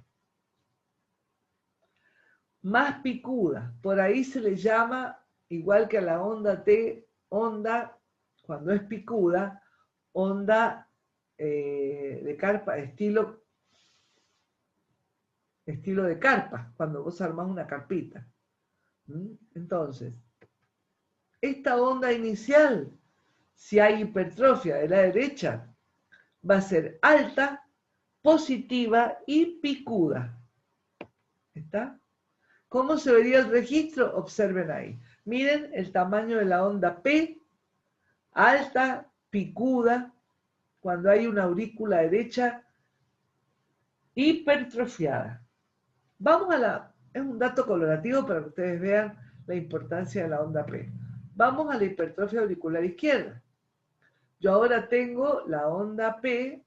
Más picuda. Por ahí se le llama, igual que a la onda T, onda, cuando es picuda, onda de carpa, estilo de carpa, cuando vos armás una carpita. Entonces, esta onda inicial, si hay hipertrofia de la derecha, va a ser alta, positiva y picuda. ¿Está? ¿Cómo se vería el registro? Observen ahí. Miren el tamaño de la onda P, alta, picuda, cuando hay una aurícula derecha hipertrofiada. Vamos a la... Es un dato colorativo para que ustedes vean la importancia de la onda P. Vamos a la hipertrofia auricular izquierda. Yo ahora tengo la onda P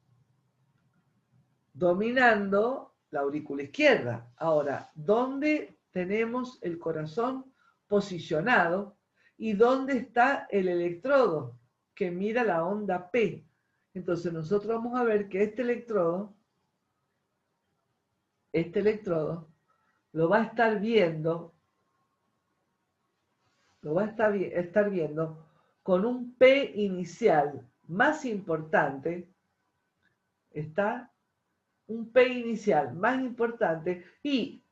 dominando la aurícula izquierda. Ahora, ¿dónde tenemos el corazón posicionado y dónde está el electrodo que mira la onda P? Entonces nosotros vamos a ver que este electrodo lo va a estar viendo, con un P inicial más importante, está un P inicial más importante, y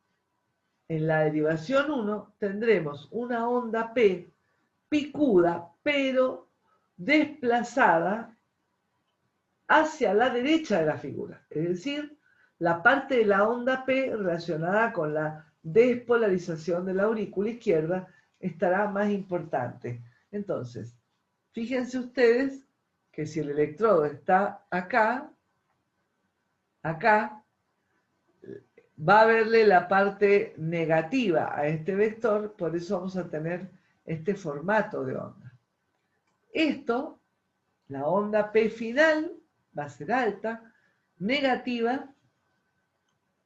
en la derivación 1 tendremos una onda P picuda, pero desplazada hacia la derecha de la figura. Es decir, la parte de la onda P relacionada con la despolarización de la aurícula izquierda estará más importante. Entonces, fíjense ustedes que si el electrodo está acá, va a verle la parte negativa a este vector, por eso vamos a tener este formato de onda. Esto, la onda P final, va a ser alta, negativa,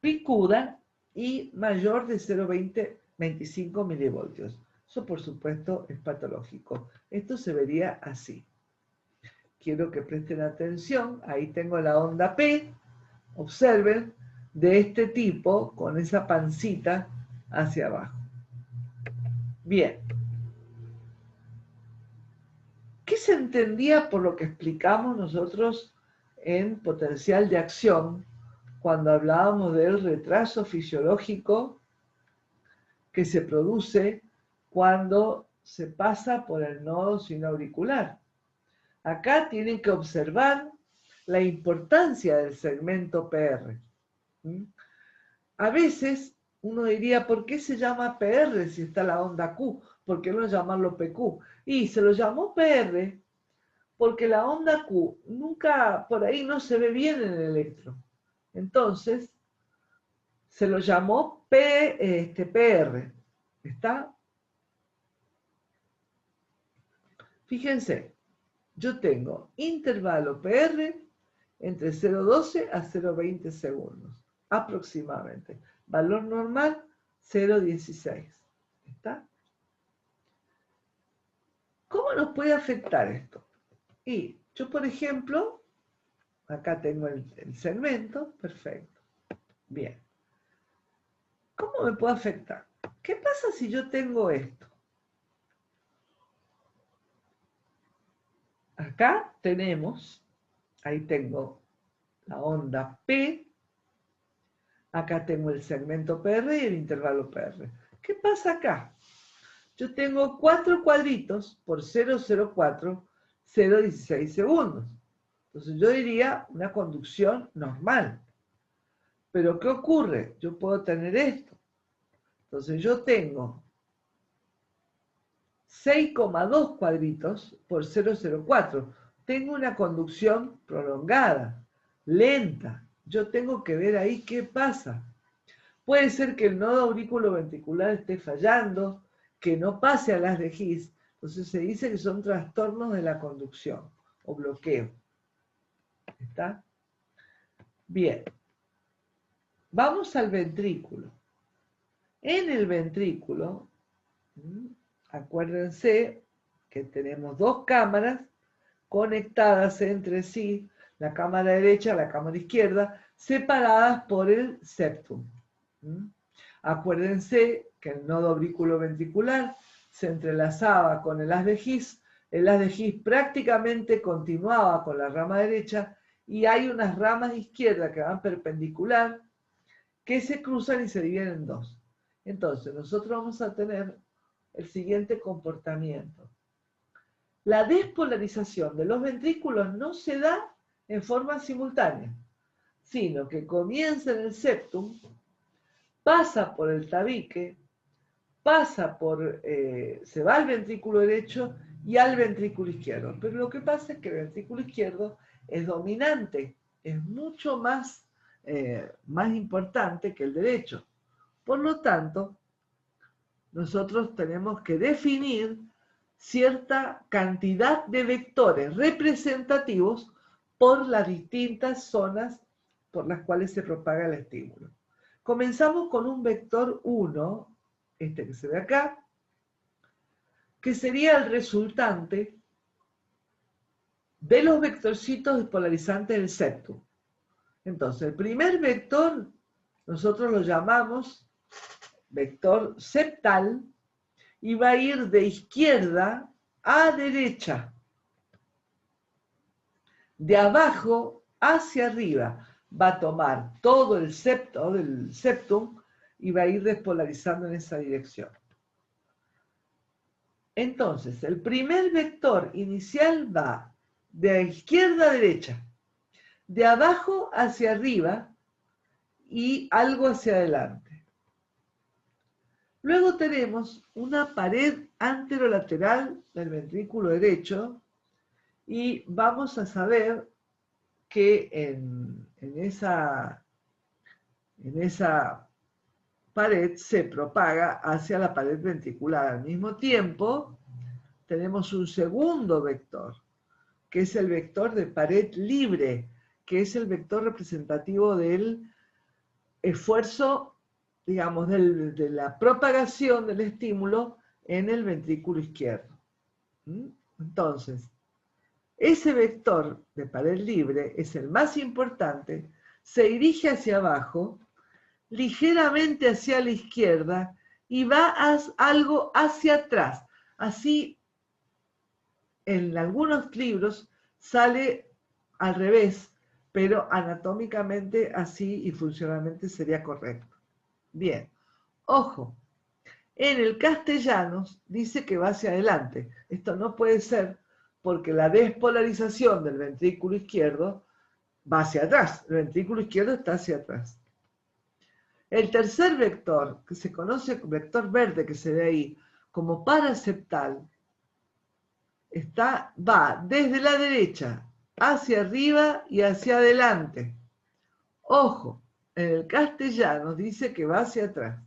picuda y mayor de 0,25 milivoltios. Eso, por supuesto, es patológico. Esto se vería así. Quiero que presten atención. Ahí tengo la onda P. Observen, de este tipo, con esa pancita hacia abajo. Bien. ¿Qué se entendía por lo que explicamos nosotros en potencial de acción cuando hablábamos del retraso fisiológico que se produce cuando se pasa por el nodo sinoauricular? Acá tienen que observar la importancia del segmento PR. A veces uno diría, ¿por qué se llama PR si está la onda Q? ¿Por qué no llamarlo PQ? Y se lo llamó PR porque la onda Q nunca, por ahí no se ve bien en el electro. Entonces, se lo llamó PR. ¿Está? Fíjense, yo tengo intervalo PR entre 0,12 a 0,20 segundos, aproximadamente. Valor normal, 0,16. ¿Está? ¿Cómo nos puede afectar esto? Y yo, por ejemplo, acá tengo el segmento, perfecto. Bien. ¿Cómo me puede afectar? ¿Qué pasa si yo tengo esto? Acá tenemos, ahí tengo la onda P, Acá tengo el segmento PR y el intervalo PR. ¿Qué pasa acá? Yo tengo 4 cuadritos por 0,04, 0,16 segundos. Entonces yo diría una conducción normal. Pero ¿qué ocurre? Yo puedo tener esto. Entonces yo tengo 6,2 cuadritos por 0,04. Tengo una conducción prolongada, lenta. Yo tengo que ver ahí qué pasa. Puede ser que el nodo aurículo-ventricular esté fallando, que no pase a las de His. Entonces se dice que son trastornos de la conducción o bloqueo. ¿Está? Bien. Vamos al ventrículo. En el ventrículo, acuérdense que tenemos 2 cámaras conectadas entre sí, la cámara derecha y la cámara izquierda, separadas por el septum. Acuérdense que el nodo aurículo-ventricular se entrelazaba con el haz de His prácticamente continuaba con la rama derecha y hay unas ramas izquierdas que van perpendicular que se cruzan y se dividen en 2. Entonces, nosotros vamos a tener el siguiente comportamiento. La despolarización de los ventrículos no se da en forma simultánea, sino que comienza en el septum, pasa por el tabique, se va al ventrículo derecho y al ventrículo izquierdo. Pero lo que pasa es que el ventrículo izquierdo es dominante, es mucho más importante que el derecho. Por lo tanto, nosotros tenemos que definir cierta cantidad de vectores representativos por las distintas zonas por las cuales se propaga el estímulo. Comenzamos con un vector 1, este que se ve acá, que sería el resultante de los vectorcitos despolarizantes del septum. Entonces, el primer vector nosotros lo llamamos vector septal y va a ir de izquierda a derecha, de abajo hacia arriba. Va a tomar todo el septo del septum y va a ir despolarizando en esa dirección. Entonces, el primer vector inicial va de izquierda a derecha, de abajo hacia arriba y algo hacia adelante. Luego tenemos una pared anterolateral del ventrículo derecho y vamos a saber que en esa pared se propaga hacia la pared ventricular. Al mismo tiempo, tenemos un segundo vector, que es el vector de pared libre, que es el vector representativo del esfuerzo, digamos, de la propagación del estímulo en el ventrículo izquierdo. Entonces, ese vector de pared libre es el más importante, se dirige hacia abajo, ligeramente hacia la izquierda y va algo hacia atrás. Así, en algunos libros sale al revés, pero anatómicamente así y funcionalmente sería correcto. Bien, ojo, en el castellano dice que va hacia adelante. Esto no puede ser porque la despolarización del ventrículo izquierdo va hacia atrás. El ventrículo izquierdo está hacia atrás. El tercer vector, que se conoce como vector verde que se ve ahí, como paraseptal, va desde la derecha hacia arriba y hacia adelante. Ojo, en el castellano dice que va hacia atrás.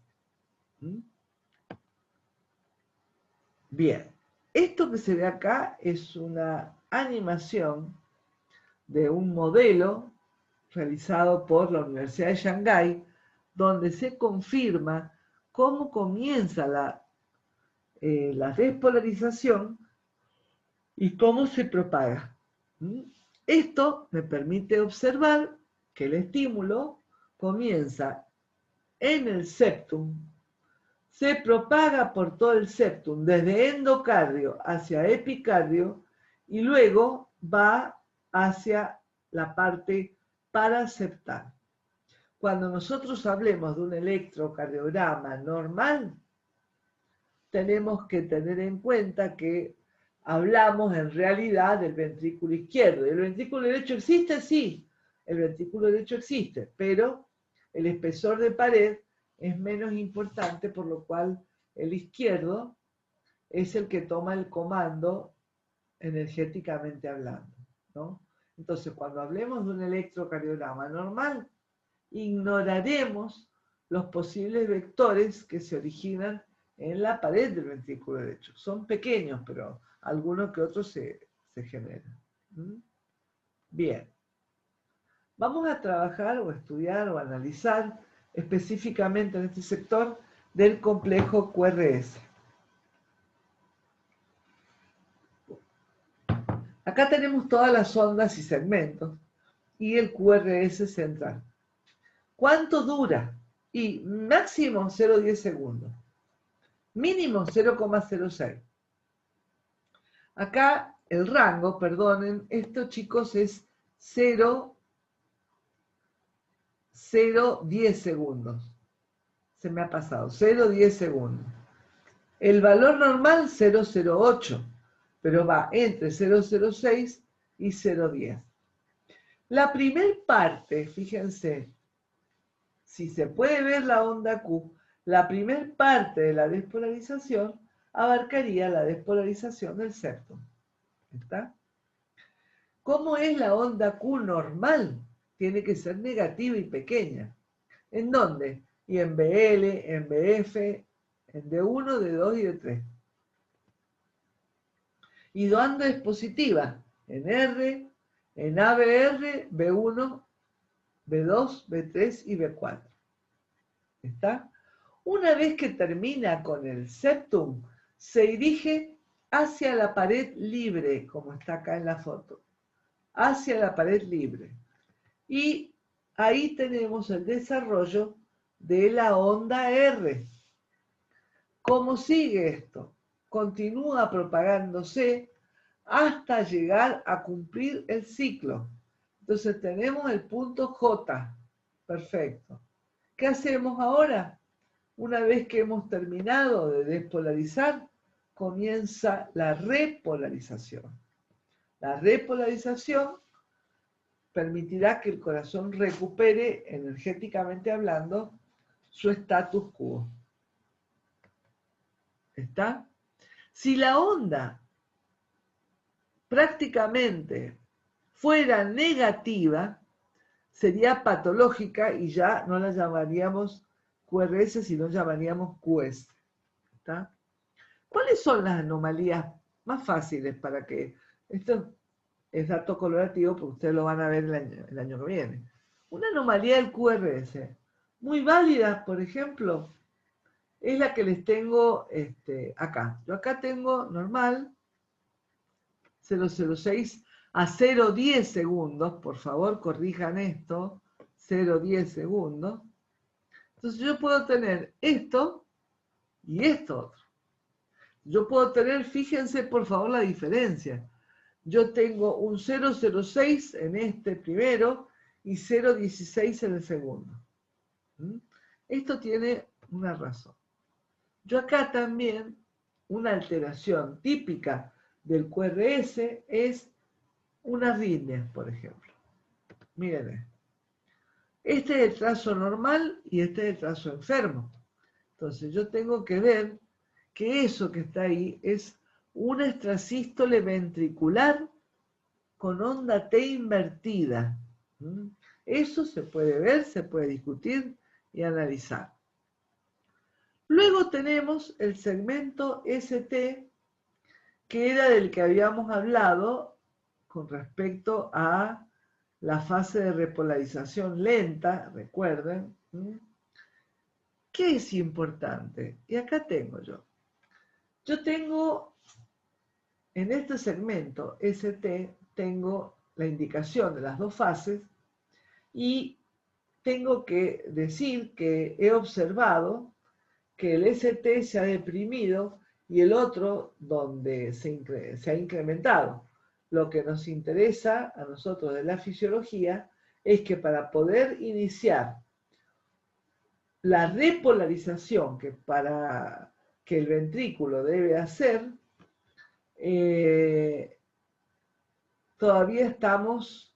Bien, esto que se ve acá es una animación de un modelo realizado por la Universidad de Shanghái, donde se confirma cómo comienza la despolarización y cómo se propaga. Esto me permite observar que el estímulo comienza en el septum, se propaga por todo el septum, desde endocardio hacia epicardio, y luego va hacia la parte paraseptal. cuando nosotros hablemos de un electrocardiograma normal, tenemos que tener en cuenta que hablamos en realidad del ventrículo izquierdo. ¿El ventrículo derecho existe? Sí, el ventrículo derecho existe, pero el espesor de pared es menos importante, por lo cual el izquierdo es el que toma el comando energéticamente hablando, ¿no? Entonces, cuando hablemos de un electrocardiograma normal, ignoraremos los posibles vectores que se originan en la pared del ventrículo derecho. Son pequeños, pero algunos que otros se generan. Bien. Vamos a trabajar o estudiar o analizar específicamente en este sector del complejo QRS. Acá tenemos todas las ondas y segmentos y el QRS central. ¿Cuánto dura? Y máximo 0,10 segundos. Mínimo 0,06. Acá el rango, perdonen, esto chicos es 0,10 segundos. Se me ha pasado, 0,10 segundos. El valor normal 0,08, pero va entre 0,06 y 0,10. La primer parte, fíjense, si se puede ver la onda Q, la primer parte de la despolarización abarcaría la despolarización del septum. ¿Está? ¿Cómo es la onda Q normal? Tiene que ser negativa y pequeña. ¿En dónde? Y en BL, en BF, en D1, D2 y D3. ¿Y dónde es positiva? En R, en ABR, B1, B2, B3 y B4. ¿Está? Una vez que termina con el septum, se dirige hacia la pared libre, como está acá en la foto. Hacia la pared libre. Y ahí tenemos el desarrollo de la onda R. ¿Cómo sigue esto? Continúa propagándose hasta llegar a cumplir el ciclo. Entonces tenemos el punto J. Perfecto. ¿Qué hacemos ahora? Una vez que hemos terminado de despolarizar, comienza la repolarización. La repolarización permitirá que el corazón recupere, energéticamente hablando, su status quo. ¿Está? Si la onda prácticamente fuera negativa, sería patológica y ya no la llamaríamos QRS, sino llamaríamos QS. ¿Está? ¿Cuáles son las anomalías más fáciles para que... Esto es dato colorativo porque ustedes lo van a ver el año que viene. Una anomalía del QRS muy válida, por ejemplo, es la que les tengo acá. Yo acá tengo normal 0,06 a 0,10 segundos. Por favor, corrijan esto. 0,10 segundos. Entonces yo puedo tener esto y esto otro. Yo puedo tener, fíjense por favor la diferencia. Yo tengo un 0,06 en este primero y 0,16 en el segundo. Esto tiene una razón. Yo acá también, una alteración típica del QRS es una arritmia, por ejemplo. Miren, este es el trazo normal y este es el trazo enfermo. Entonces yo tengo que ver que eso que está ahí es una extrasístole ventricular con onda T invertida. Eso se puede ver, se puede discutir y analizar. Luego tenemos el segmento ST, que era del que habíamos hablado con respecto a la fase de repolarización lenta, recuerden. ¿Qué es importante? Y acá tengo yo. Yo tengo, en este segmento ST, tengo la indicación de las dos fases y tengo que decir que he observado que el ST se ha deprimido y el otro donde se ha incrementado. Lo que nos interesa a nosotros de la fisiología es que para poder iniciar la repolarización que el ventrículo debe hacer, todavía estamos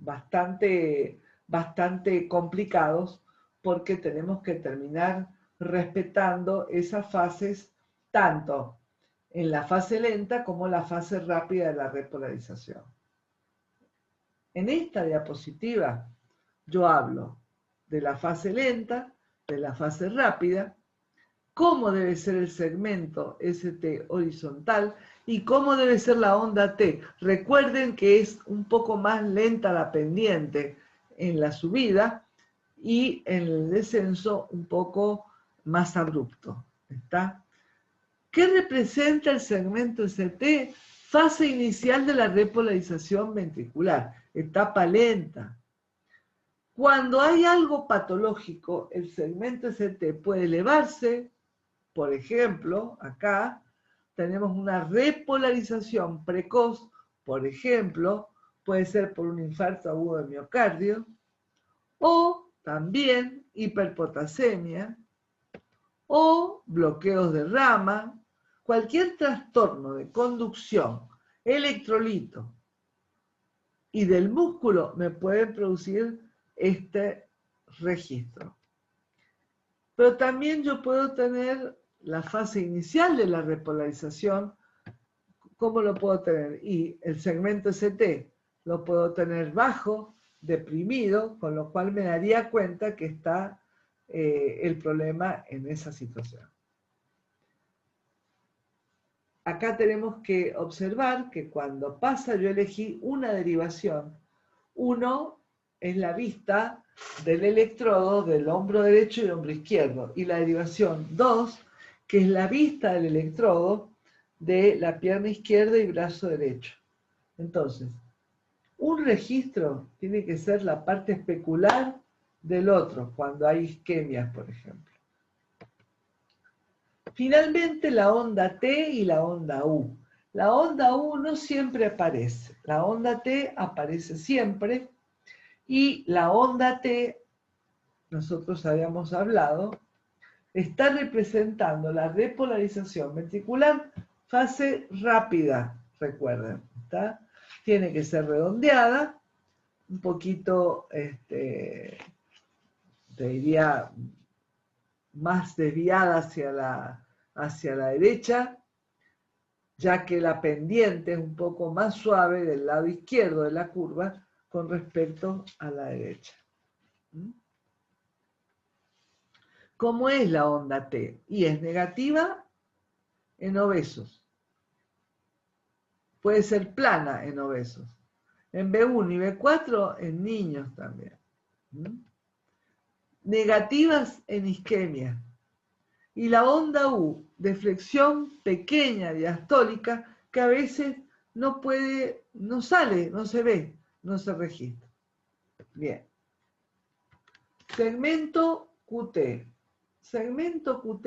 bastante complicados porque tenemos que terminar respetando esas fases tanto en la fase lenta como la fase rápida de la repolarización. En esta diapositiva yo hablo de la fase lenta, de la fase rápida, cómo debe ser el segmento ST horizontal y cómo debe ser la onda T. Recuerden que es un poco más lenta la pendiente en la subida y en el descenso un poco más abrupto. ¿Está? ¿Qué representa el segmento ST? Fase inicial de la repolarización ventricular, etapa lenta. Cuando hay algo patológico, el segmento ST puede elevarse. Por ejemplo, acá tenemos una repolarización precoz, por ejemplo, puede ser por un infarto agudo de miocardio, o también hiperpotasemia, o bloqueos de rama, cualquier trastorno de conducción, electrolito y del músculo me pueden producir este registro. Pero también yo puedo tener la fase inicial de la repolarización. ¿Cómo lo puedo tener? Y el segmento ST lo puedo tener bajo, deprimido, con lo cual me daría cuenta que está el problema en esa situación. Acá tenemos que observar que cuando pasa yo elegí una derivación. Uno es la vista del electrodo del hombro derecho y hombro izquierdo. Y la derivación 2, que es la vista del electrodo de la pierna izquierda y brazo derecho. Entonces, un registro tiene que ser la parte especular del otro, cuando hay isquemias, por ejemplo. Finalmente, la onda T y la onda U. La onda U no siempre aparece. La onda T aparece siempre. Y la onda T, nosotros habíamos hablado, está representando la repolarización ventricular fase rápida, recuerden, ¿está? Tiene que ser redondeada, un poquito, te diría, más desviada hacia la derecha, ya que la pendiente es un poco más suave del lado izquierdo de la curva con respecto a la derecha. ¿Cómo es la onda T? Y es negativa en obesos. Puede ser plana en obesos. En B1 y B4 en niños también. Negativas en isquemia. Y la onda U de flexión pequeña diastólica que a veces no puede, no sale, no se ve, no se registra. Bien. Segmento QT. Segmento QT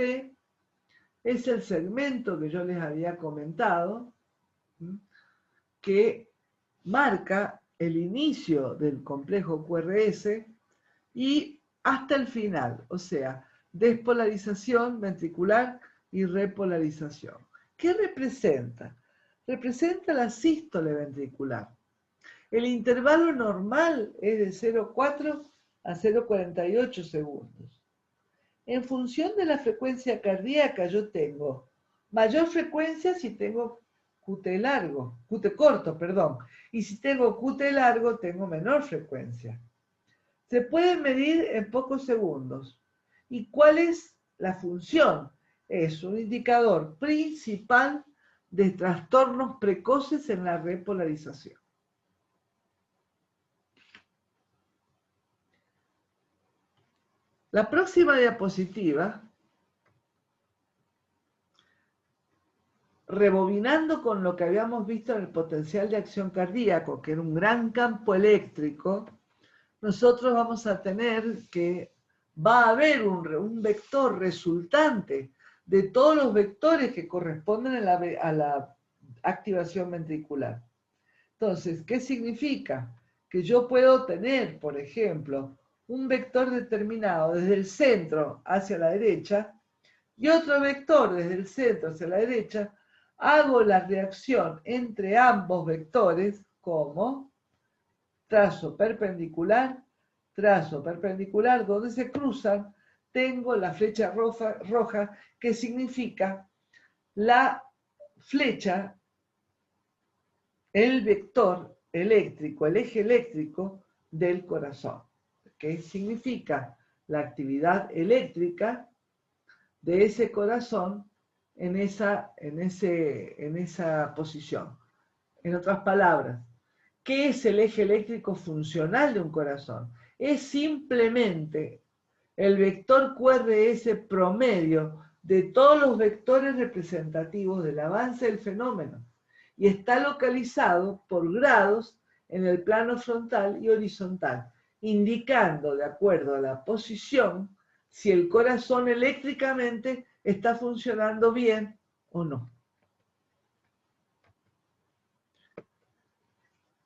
es el segmento que yo les había comentado, que marca el inicio del complejo QRS y hasta el final, o sea, despolarización ventricular y repolarización. ¿Qué representa? Representa la sístole ventricular. El intervalo normal es de 0,4 a 0,48 segundos. En función de la frecuencia cardíaca yo tengo mayor frecuencia si tengo QT corto, perdón. Y si tengo QT largo, tengo menor frecuencia. Se puede medir en pocos segundos. ¿Y cuál es la función? Es un indicador principal de trastornos precoces en la repolarización. La próxima diapositiva, rebobinando con lo que habíamos visto en el potencial de acción cardíaco, que era un gran campo eléctrico, nosotros vamos a tener que va a haber un vector resultante de todos los vectores que corresponden a la activación ventricular. Entonces, ¿qué significa? que yo puedo tener, por ejemplo, un vector determinado desde el centro hacia la derecha y otro vector desde el centro hacia la derecha, hago la reacción entre ambos vectores como trazo perpendicular, donde se cruzan, tengo la flecha roja que significa la flecha, el vector eléctrico, el eje eléctrico del corazón. ¿Qué significa? La actividad eléctrica de ese corazón en esa posición. En otras palabras, ¿qué es el eje eléctrico funcional de un corazón? Es simplemente el vector QRS promedio de todos los vectores representativos del avance del fenómeno y está localizado por grados en el plano frontal y horizontal, indicando, de acuerdo a la posición, si el corazón eléctricamente está funcionando bien o no.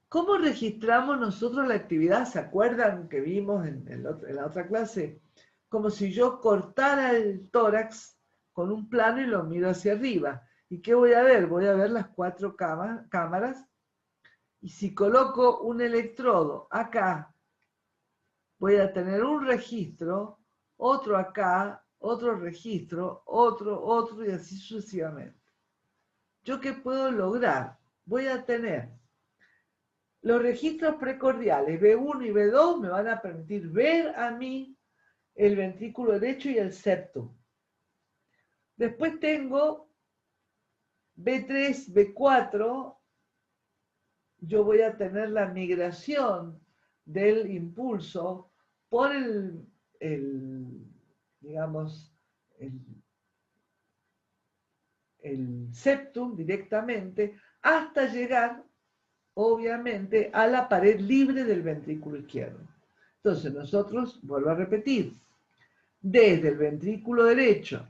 ¿Cómo registramos nosotros la actividad? ¿Se acuerdan que vimos en la otra clase? Como si yo cortara el tórax con un plano y lo miro hacia arriba. ¿Y qué voy a ver? Voy a ver las 4 cámaras. Y si coloco un electrodo acá, voy a tener un registro, otro acá, otro registro, otro y así sucesivamente. ¿Yo qué puedo lograr? Voy a tener los registros precordiales B1 y B2 me van a permitir ver a mí el ventrículo derecho y el septum. Después tengo B3, B4, yo voy a tener la migración del impulso por digamos, el septum directamente hasta llegar, obviamente, a la pared libre del ventrículo izquierdo. Entonces nosotros, vuelvo a repetir, desde el ventrículo derecho,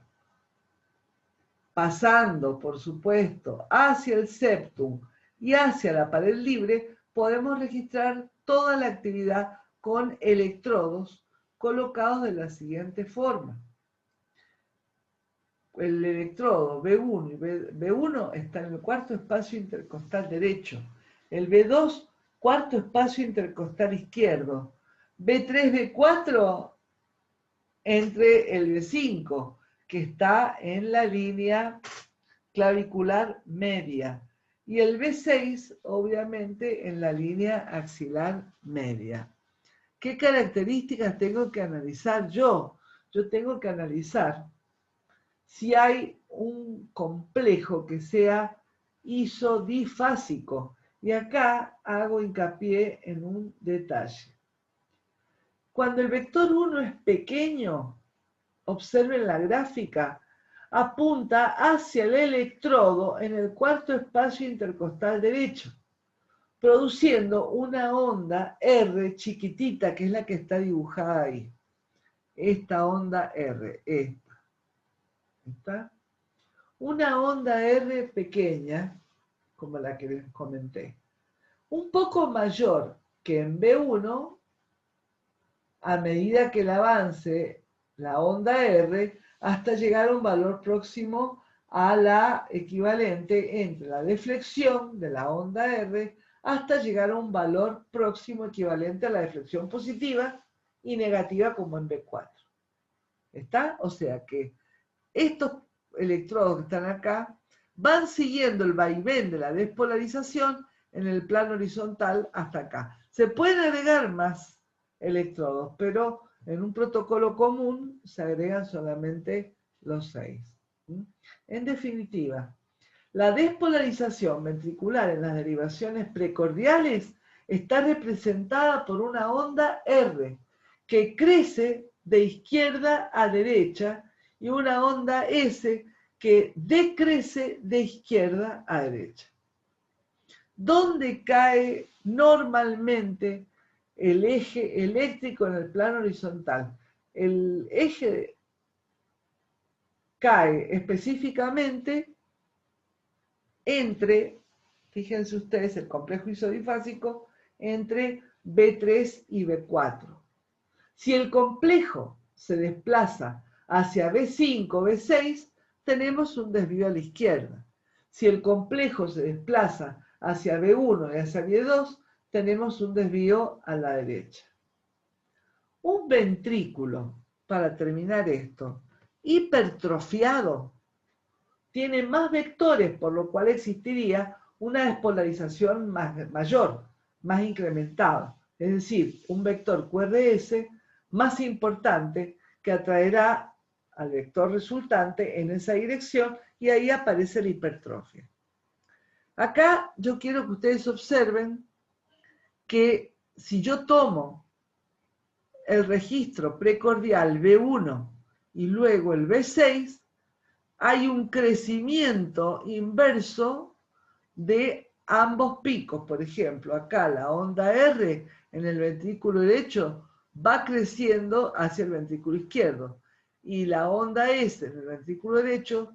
pasando, por supuesto, hacia el septum y hacia la pared libre, podemos registrar toda la actividad con electrodos colocados de la siguiente forma. El electrodo B1 y B1 está en el cuarto espacio intercostal derecho, el B2 cuarto espacio intercostal izquierdo, B3, B4 entre el B5, que está en la línea clavicular media, y el B6, obviamente, en la línea axilar media. ¿Qué características tengo que analizar yo? Yo tengo que analizar si hay un complejo que sea isodifásico. Y acá hago hincapié en un detalle. Cuando el vector 1 es pequeño, observen la gráfica, apunta hacia el electrodo en el cuarto espacio intercostal derecho, produciendo una onda R chiquitita, que es la que está dibujada ahí. Esta onda R, esta. ¿Está? Una onda R pequeña, como la que les comenté, un poco mayor que en B1, a medida que el avance la onda R, hasta llegar a un valor próximo a la equivalente entre la deflexión de la onda R hasta llegar a un valor próximo equivalente a la deflexión positiva y negativa como en B4. ¿Está? O sea que estos electrodos que están acá van siguiendo el vaivén de la despolarización en el plano horizontal hasta acá. Se pueden agregar más electrodos, pero en un protocolo común se agregan solamente los 6. En definitiva, la despolarización ventricular en las derivaciones precordiales está representada por una onda R que crece de izquierda a derecha y una onda S que decrece de izquierda a derecha. ¿Dónde cae normalmente el eje eléctrico en el plano horizontal? El eje cae específicamente entre, fíjense ustedes, el complejo isodifásico, entre B3 y B4. Si el complejo se desplaza hacia B5, B6, tenemos un desvío a la izquierda. Si el complejo se desplaza hacia B1 y hacia B2, tenemos un desvío a la derecha. Un ventrículo, para terminar esto, hipertrofiado, tiene más vectores, por lo cual existiría una despolarización mayor, más incrementada. Es decir, un vector QRS más importante que atraerá al vector resultante en esa dirección y ahí aparece la hipertrofia. Acá yo quiero que ustedes observen que si yo tomo el registro precordial B1 y luego el B6, hay un crecimiento inverso de ambos picos. Por ejemplo, acá la onda R en el ventrículo derecho va creciendo hacia el ventrículo izquierdo y la onda S en el ventrículo derecho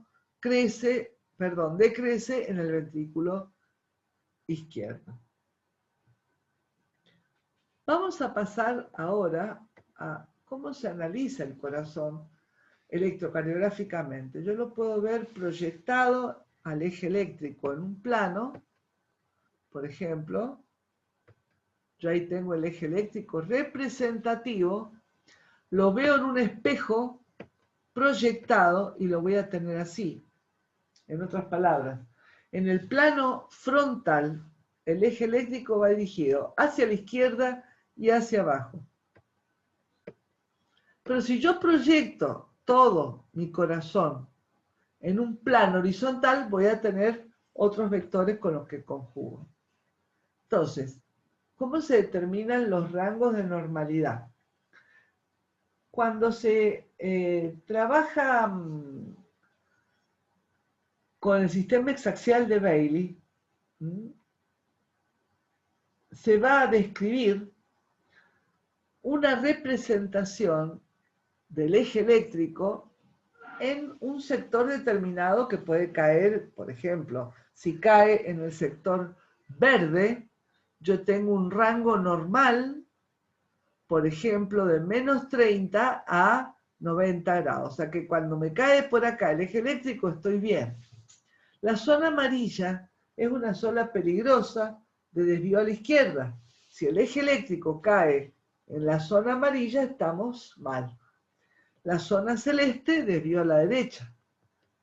decrece en el ventrículo izquierdo. Vamos a pasar ahora a cómo se analiza el corazón electrocardiográficamente. Yo lo puedo ver proyectado al eje eléctrico en un plano, por ejemplo. Yo ahí tengo el eje eléctrico representativo, lo veo en un espejo proyectado y lo voy a tener así. En otras palabras, en el plano frontal, el eje eléctrico va dirigido hacia la izquierda y hacia abajo. Pero si yo proyecto todo mi corazón en un plano horizontal, voy a tener otros vectores con los que conjugo. Entonces, ¿cómo se determinan los rangos de normalidad? Cuando se trabaja con el sistema hexaxial de Bailey, se va a describir una representación del eje eléctrico en un sector determinado que puede caer, por ejemplo, si cae en el sector verde, yo tengo un rango normal, por ejemplo, de menos 30 a 90 grados. O sea que cuando me cae por acá el eje eléctrico estoy bien. La zona amarilla es una zona peligrosa de desvío a la izquierda. Si el eje eléctrico cae en la zona amarilla, estamos mal. La zona celeste desvío a la derecha.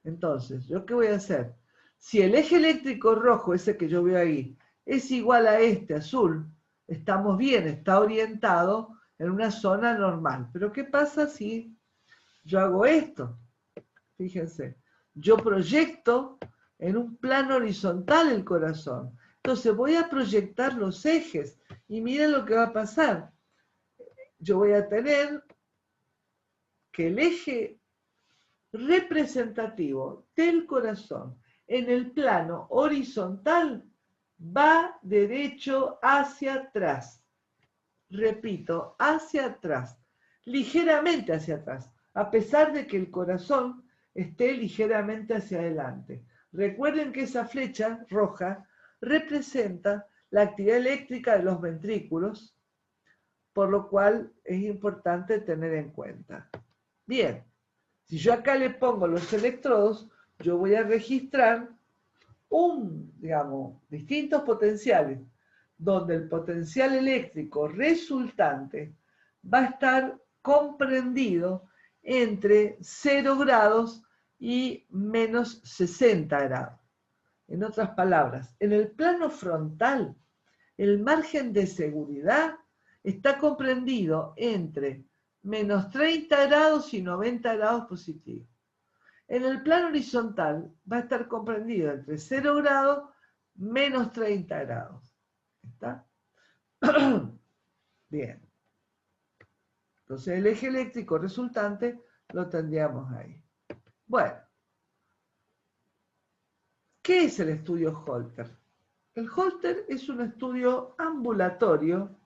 Entonces, ¿yo qué voy a hacer? Si el eje eléctrico rojo, ese que yo veo ahí, es igual a este azul, estamos bien, está orientado en una zona normal. Pero ¿qué pasa si yo hago esto? Fíjense, yo proyecto en un plano horizontal el corazón. Entonces voy a proyectar los ejes y miren lo que va a pasar. Yo voy a tener que el eje representativo del corazón en el plano horizontal va derecho hacia atrás. Repito, hacia atrás, ligeramente hacia atrás, a pesar de que el corazón esté ligeramente hacia adelante. Recuerden que esa flecha roja representa la actividad eléctrica de los ventrículos, por lo cual es importante tener en cuenta. Bien, si yo acá le pongo los electrodos, yo voy a registrar distintos potenciales, donde el potencial eléctrico resultante va a estar comprendido entre 0 grados y menos 60 grados. En otras palabras, en el plano frontal, el margen de seguridad está comprendido entre menos 30 grados y 90 grados positivos. En el plano horizontal va a estar comprendido entre 0 grados menos 30 grados. ¿Está? Bien. Entonces el eje eléctrico resultante lo tendríamos ahí. Bueno. ¿Qué es el estudio Holter? El Holter es un estudio ambulatorio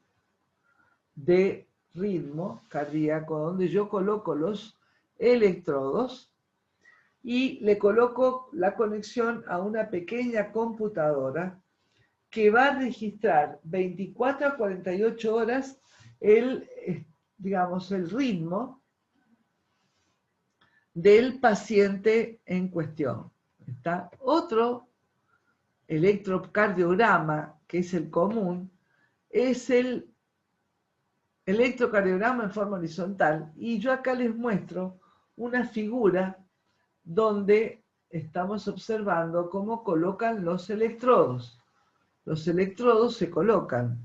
de ritmo cardíaco donde yo coloco los electrodos y le coloco la conexión a una pequeña computadora que va a registrar 24 a 48 horas digamos, el ritmo del paciente en cuestión. Está otro electrocardiograma, que es el común, es el electrocardiograma en forma horizontal, y yo acá les muestro una figura donde estamos observando cómo colocan los electrodos. Los electrodos se colocan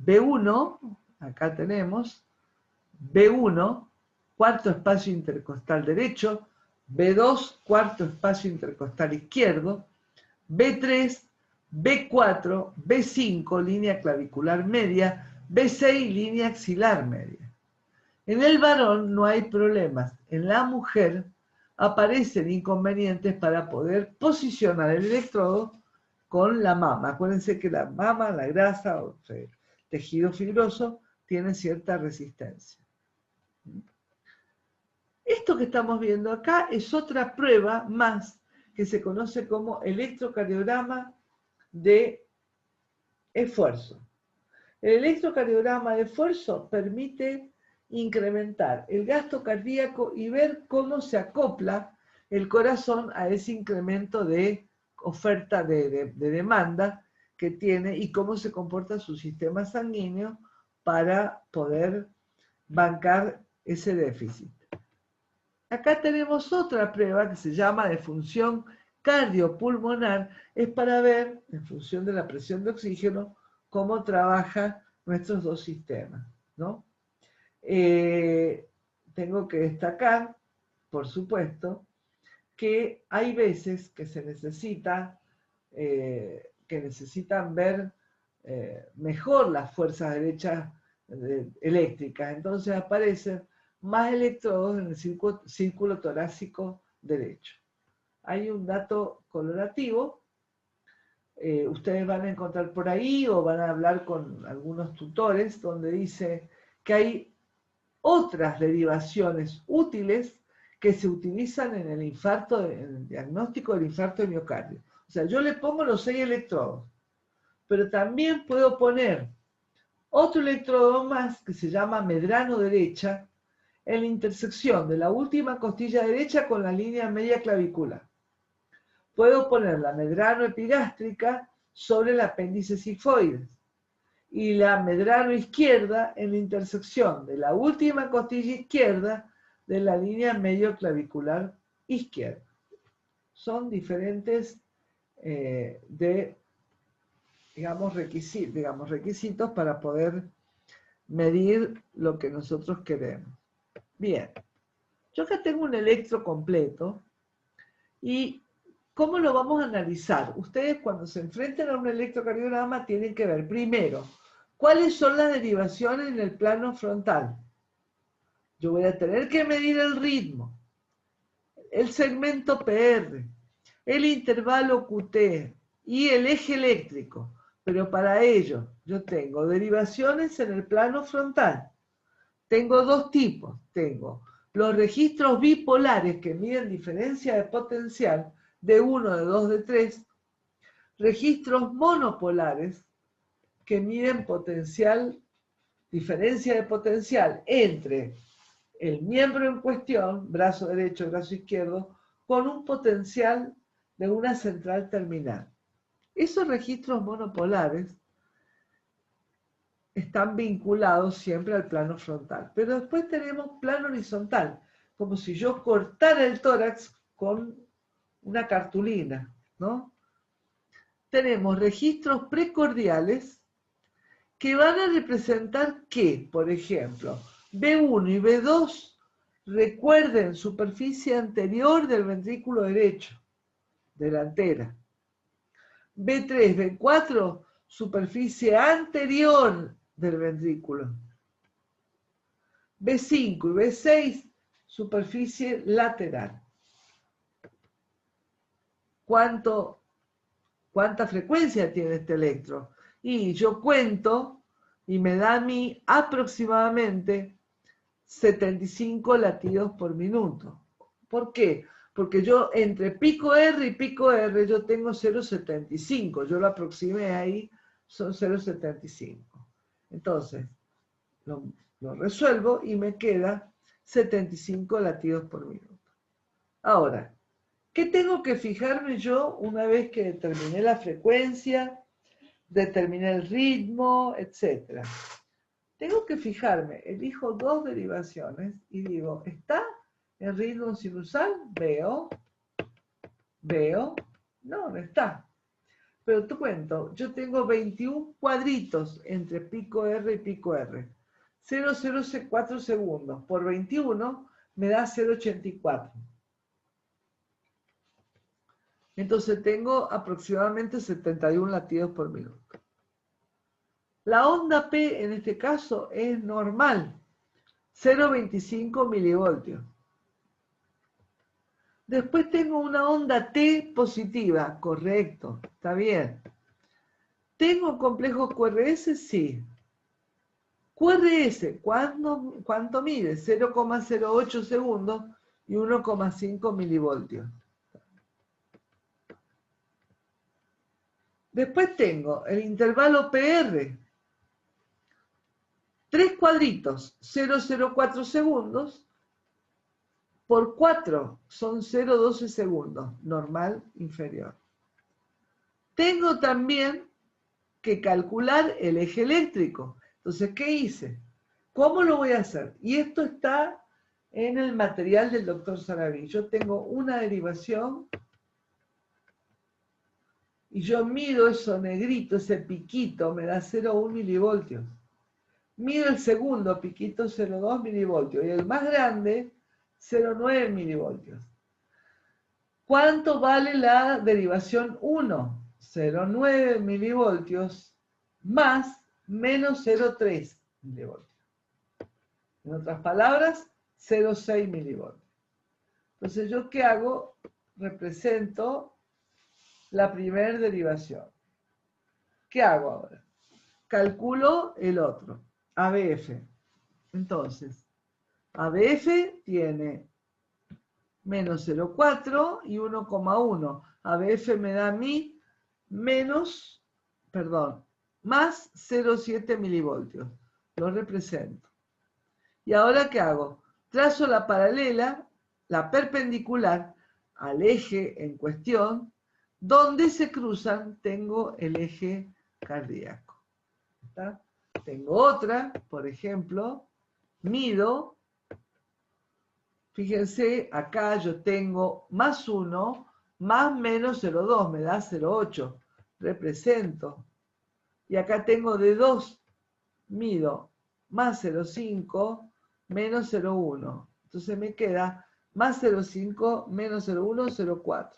B1, acá tenemos, B1, cuarto espacio intercostal derecho, B2, cuarto espacio intercostal izquierdo, B3, B4, B5, línea clavicular media, B6, línea axilar media. En el varón no hay problemas. En la mujer aparecen inconvenientes para poder posicionar el electrodo con la mama. Acuérdense que la mama, la grasa o el tejido fibroso tiene cierta resistencia. Esto que estamos viendo acá es otra prueba más que se conoce como electrocardiograma de esfuerzo. El electrocardiograma de esfuerzo permite incrementar el gasto cardíaco y ver cómo se acopla el corazón a ese incremento de oferta de demanda que tiene y cómo se comporta su sistema sanguíneo para poder bancar ese déficit. Acá tenemos otra prueba que se llama de función cardiopulmonar, es para ver, en función de la presión de oxígeno, cómo trabajan nuestros dos sistemas, ¿no? Tengo que destacar, por supuesto, que hay veces que se necesita, que necesitan ver mejor las fuerzas derechas eléctricas, entonces aparecen más electrodos en el círculo torácico derecho. Hay un dato colorativo, ustedes van a encontrar por ahí o van a hablar con algunos tutores donde dice que hay otras derivaciones útiles que se utilizan en el infarto, en el diagnóstico del infarto de miocardio. O sea, yo le pongo los 6 electrodos, pero también puedo poner otro electrodo más que se llama medrano derecha en la intersección de la última costilla derecha con la línea media clavicular. Puedo poner la medrano epigástrica sobre el apéndice sifoides y la medrano izquierda en la intersección de la última costilla izquierda de la línea medio clavicular izquierda. Son diferentes requisitos para poder medir lo que nosotros queremos. Bien, yo acá tengo un electro completo y ¿cómo lo vamos a analizar? Ustedes cuando se enfrenten a un electrocardiograma tienen que ver primero cuáles son las derivaciones en el plano frontal. Yo voy a tener que medir el ritmo, el segmento PR, el intervalo QT y el eje eléctrico, pero para ello yo tengo derivaciones en el plano frontal. Tengo dos tipos, tengo los registros bipolares que miden diferencia de potencial de 1, de 2, de 3, registros monopolares que miden potencial, diferencia de potencial entre el miembro en cuestión, brazo derecho, brazo izquierdo, con un potencial de una central terminal. Esos registros monopolares están vinculados siempre al plano frontal. Pero después tenemos plano horizontal, como si yo cortara el tórax con una cartulina, ¿no? Tenemos registros precordiales que van a representar que, por ejemplo, B1 y B2 recuerden superficie anterior del ventrículo derecho, delantera. B3, B4, superficie anterior del ventrículo. B5 y B6, superficie lateral. ¿Cuánta frecuencia tiene este electro? Y yo cuento y me da a mí aproximadamente 75 latidos por minuto. ¿Por qué? Porque yo entre pico R y pico R yo tengo 0,75. Yo lo aproximé ahí son 0,75. Entonces, lo resuelvo y me queda 75 latidos por minuto. Ahora, ¿qué tengo que fijarme yo una vez que determiné la frecuencia, determiné el ritmo, etcétera? Tengo que fijarme, elijo dos derivaciones y digo, ¿está en ritmo sinusal? Veo, no está. Pero te cuento, yo tengo 21 cuadritos entre pico R y pico R. 0,04 segundos por 21 me da 0,84. Entonces tengo aproximadamente 71 latidos por minuto. La onda P en este caso es normal, 0,25 milivoltios. Después tengo una onda T positiva, correcto, está bien. ¿Tengo complejos QRS? Sí. QRS, ¿cuánto mide? 0,08 segundos y 1,5 milivoltios. Después tengo el intervalo PR. 3 cuadritos, 0,04 segundos, por 4 son 0,12 segundos, normal, inferior. Tengo también que calcular el eje eléctrico. Entonces, ¿qué hice? ¿Cómo lo voy a hacer? Y esto está en el material del doctor Sarabí. Yo tengo una derivación y yo mido eso negrito, ese piquito, me da 0,1 milivoltios. Mido el segundo piquito, 0,2 milivoltios. Y el más grande, 0,9 milivoltios. ¿Cuánto vale la derivación 1? 0,9 milivoltios más menos 0,3 milivoltios. En otras palabras, 0,6 milivoltios. Entonces, ¿yo qué hago? Represento la primera derivación. ¿Qué hago ahora? Calculo el otro, ABF. Entonces, ABF tiene menos 0,4 y 1,1. ABF me da a mí más 0,7 milivoltios. Lo represento. ¿Y ahora qué hago? Trazo la paralela, la perpendicular al eje en cuestión, donde se cruzan, tengo el eje cardíaco. ¿Está? Tengo otra, por ejemplo, mido. Fíjense, acá yo tengo más 1, más menos 0,2, me da 0,8. Represento. Y acá tengo de 2, mido más 0,5, menos 0,1. Entonces me queda más 0,5, menos 0,1, 0,4.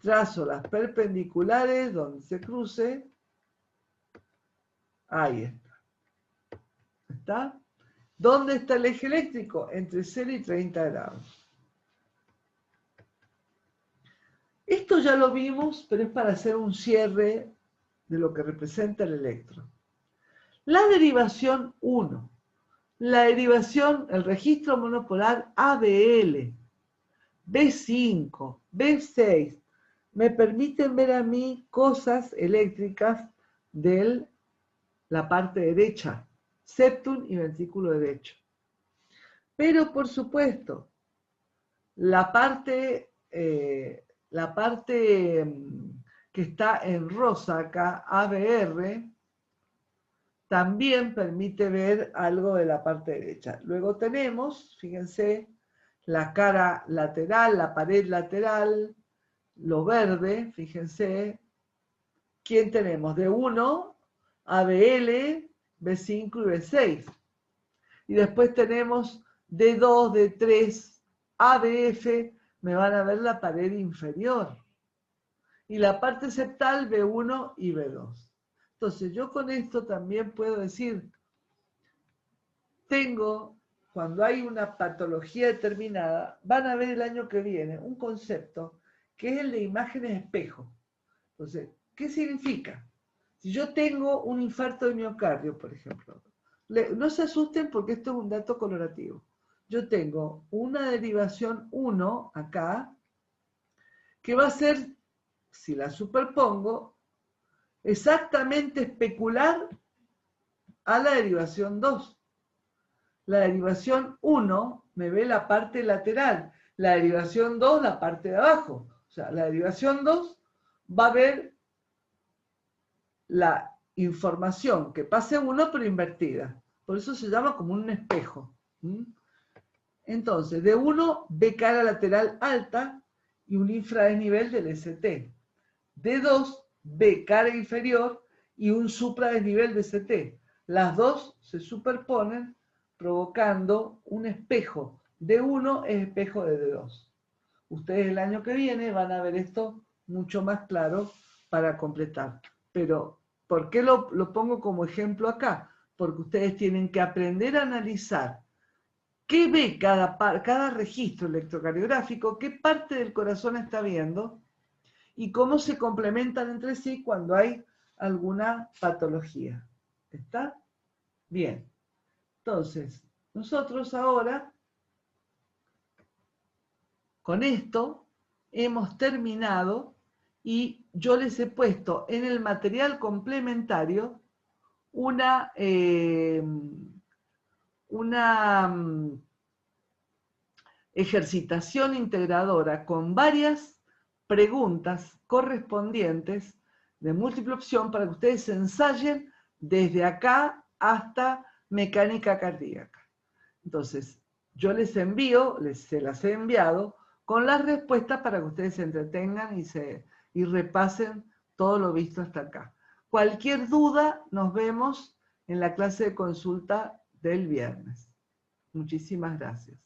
Trazo las perpendiculares donde se cruce. Ahí está. ¿Está? ¿Dónde está el eje eléctrico? Entre 0 y 30 grados. Esto ya lo vimos, pero es para hacer un cierre de lo que representa el electrón. La derivación 1. La derivación, el registro monopolar ABL, B5, B6, me permiten ver a mí cosas eléctricas de la parte derecha, septum y ventrículo derecho. Pero, por supuesto, la parte que está en rosa acá, ABR, también permite ver algo de la parte derecha. Luego tenemos, fíjense, la cara lateral, la pared lateral, lo verde, fíjense. ¿Quién tenemos? D1, ABL, B5 y B6. Y después tenemos D2, D3, ABF, me van a ver la pared inferior. Y la parte septal, B1 y B2. Entonces, yo con esto también puedo decir, cuando hay una patología determinada, van a ver el año que viene un concepto que es el de imágenes espejo. Entonces, ¿qué significa? Si yo tengo un infarto de miocardio, por ejemplo, no se asusten porque esto es un dato colorativo. Yo tengo una derivación 1 acá, que va a ser, si la superpongo, exactamente especular a la derivación 2. La derivación 1 me ve la parte lateral, la derivación 2 la parte de abajo. O sea, la derivación 2 va a ver la información que pase 1 pero invertida. Por eso se llama como un espejo. Entonces, de 1 ve cara lateral alta y un infradesnivel del ST. De 2 ve cara inferior y un supradesnivel de ST. Las dos se superponen provocando un espejo. De 1 es espejo de 2. Ustedes el año que viene van a ver esto mucho más claro para completar. Pero, ¿por qué lo pongo como ejemplo acá? Porque ustedes tienen que aprender a analizar qué ve cada registro electrocardiográfico, qué parte del corazón está viendo y cómo se complementan entre sí cuando hay alguna patología. ¿Está? Bien. Entonces, nosotros ahora, con esto, hemos terminado y yo les he puesto en el material complementario una ejercitación integradora con varias preguntas correspondientes de múltiple opción para que ustedes ensayen desde acá hasta mecánica cardíaca. Entonces, yo les envío, se las he enviado con las respuestas para que ustedes se entretengan y repasen todo lo visto hasta acá. Cualquier duda, nos vemos en la clase de consulta del viernes. Muchísimas gracias.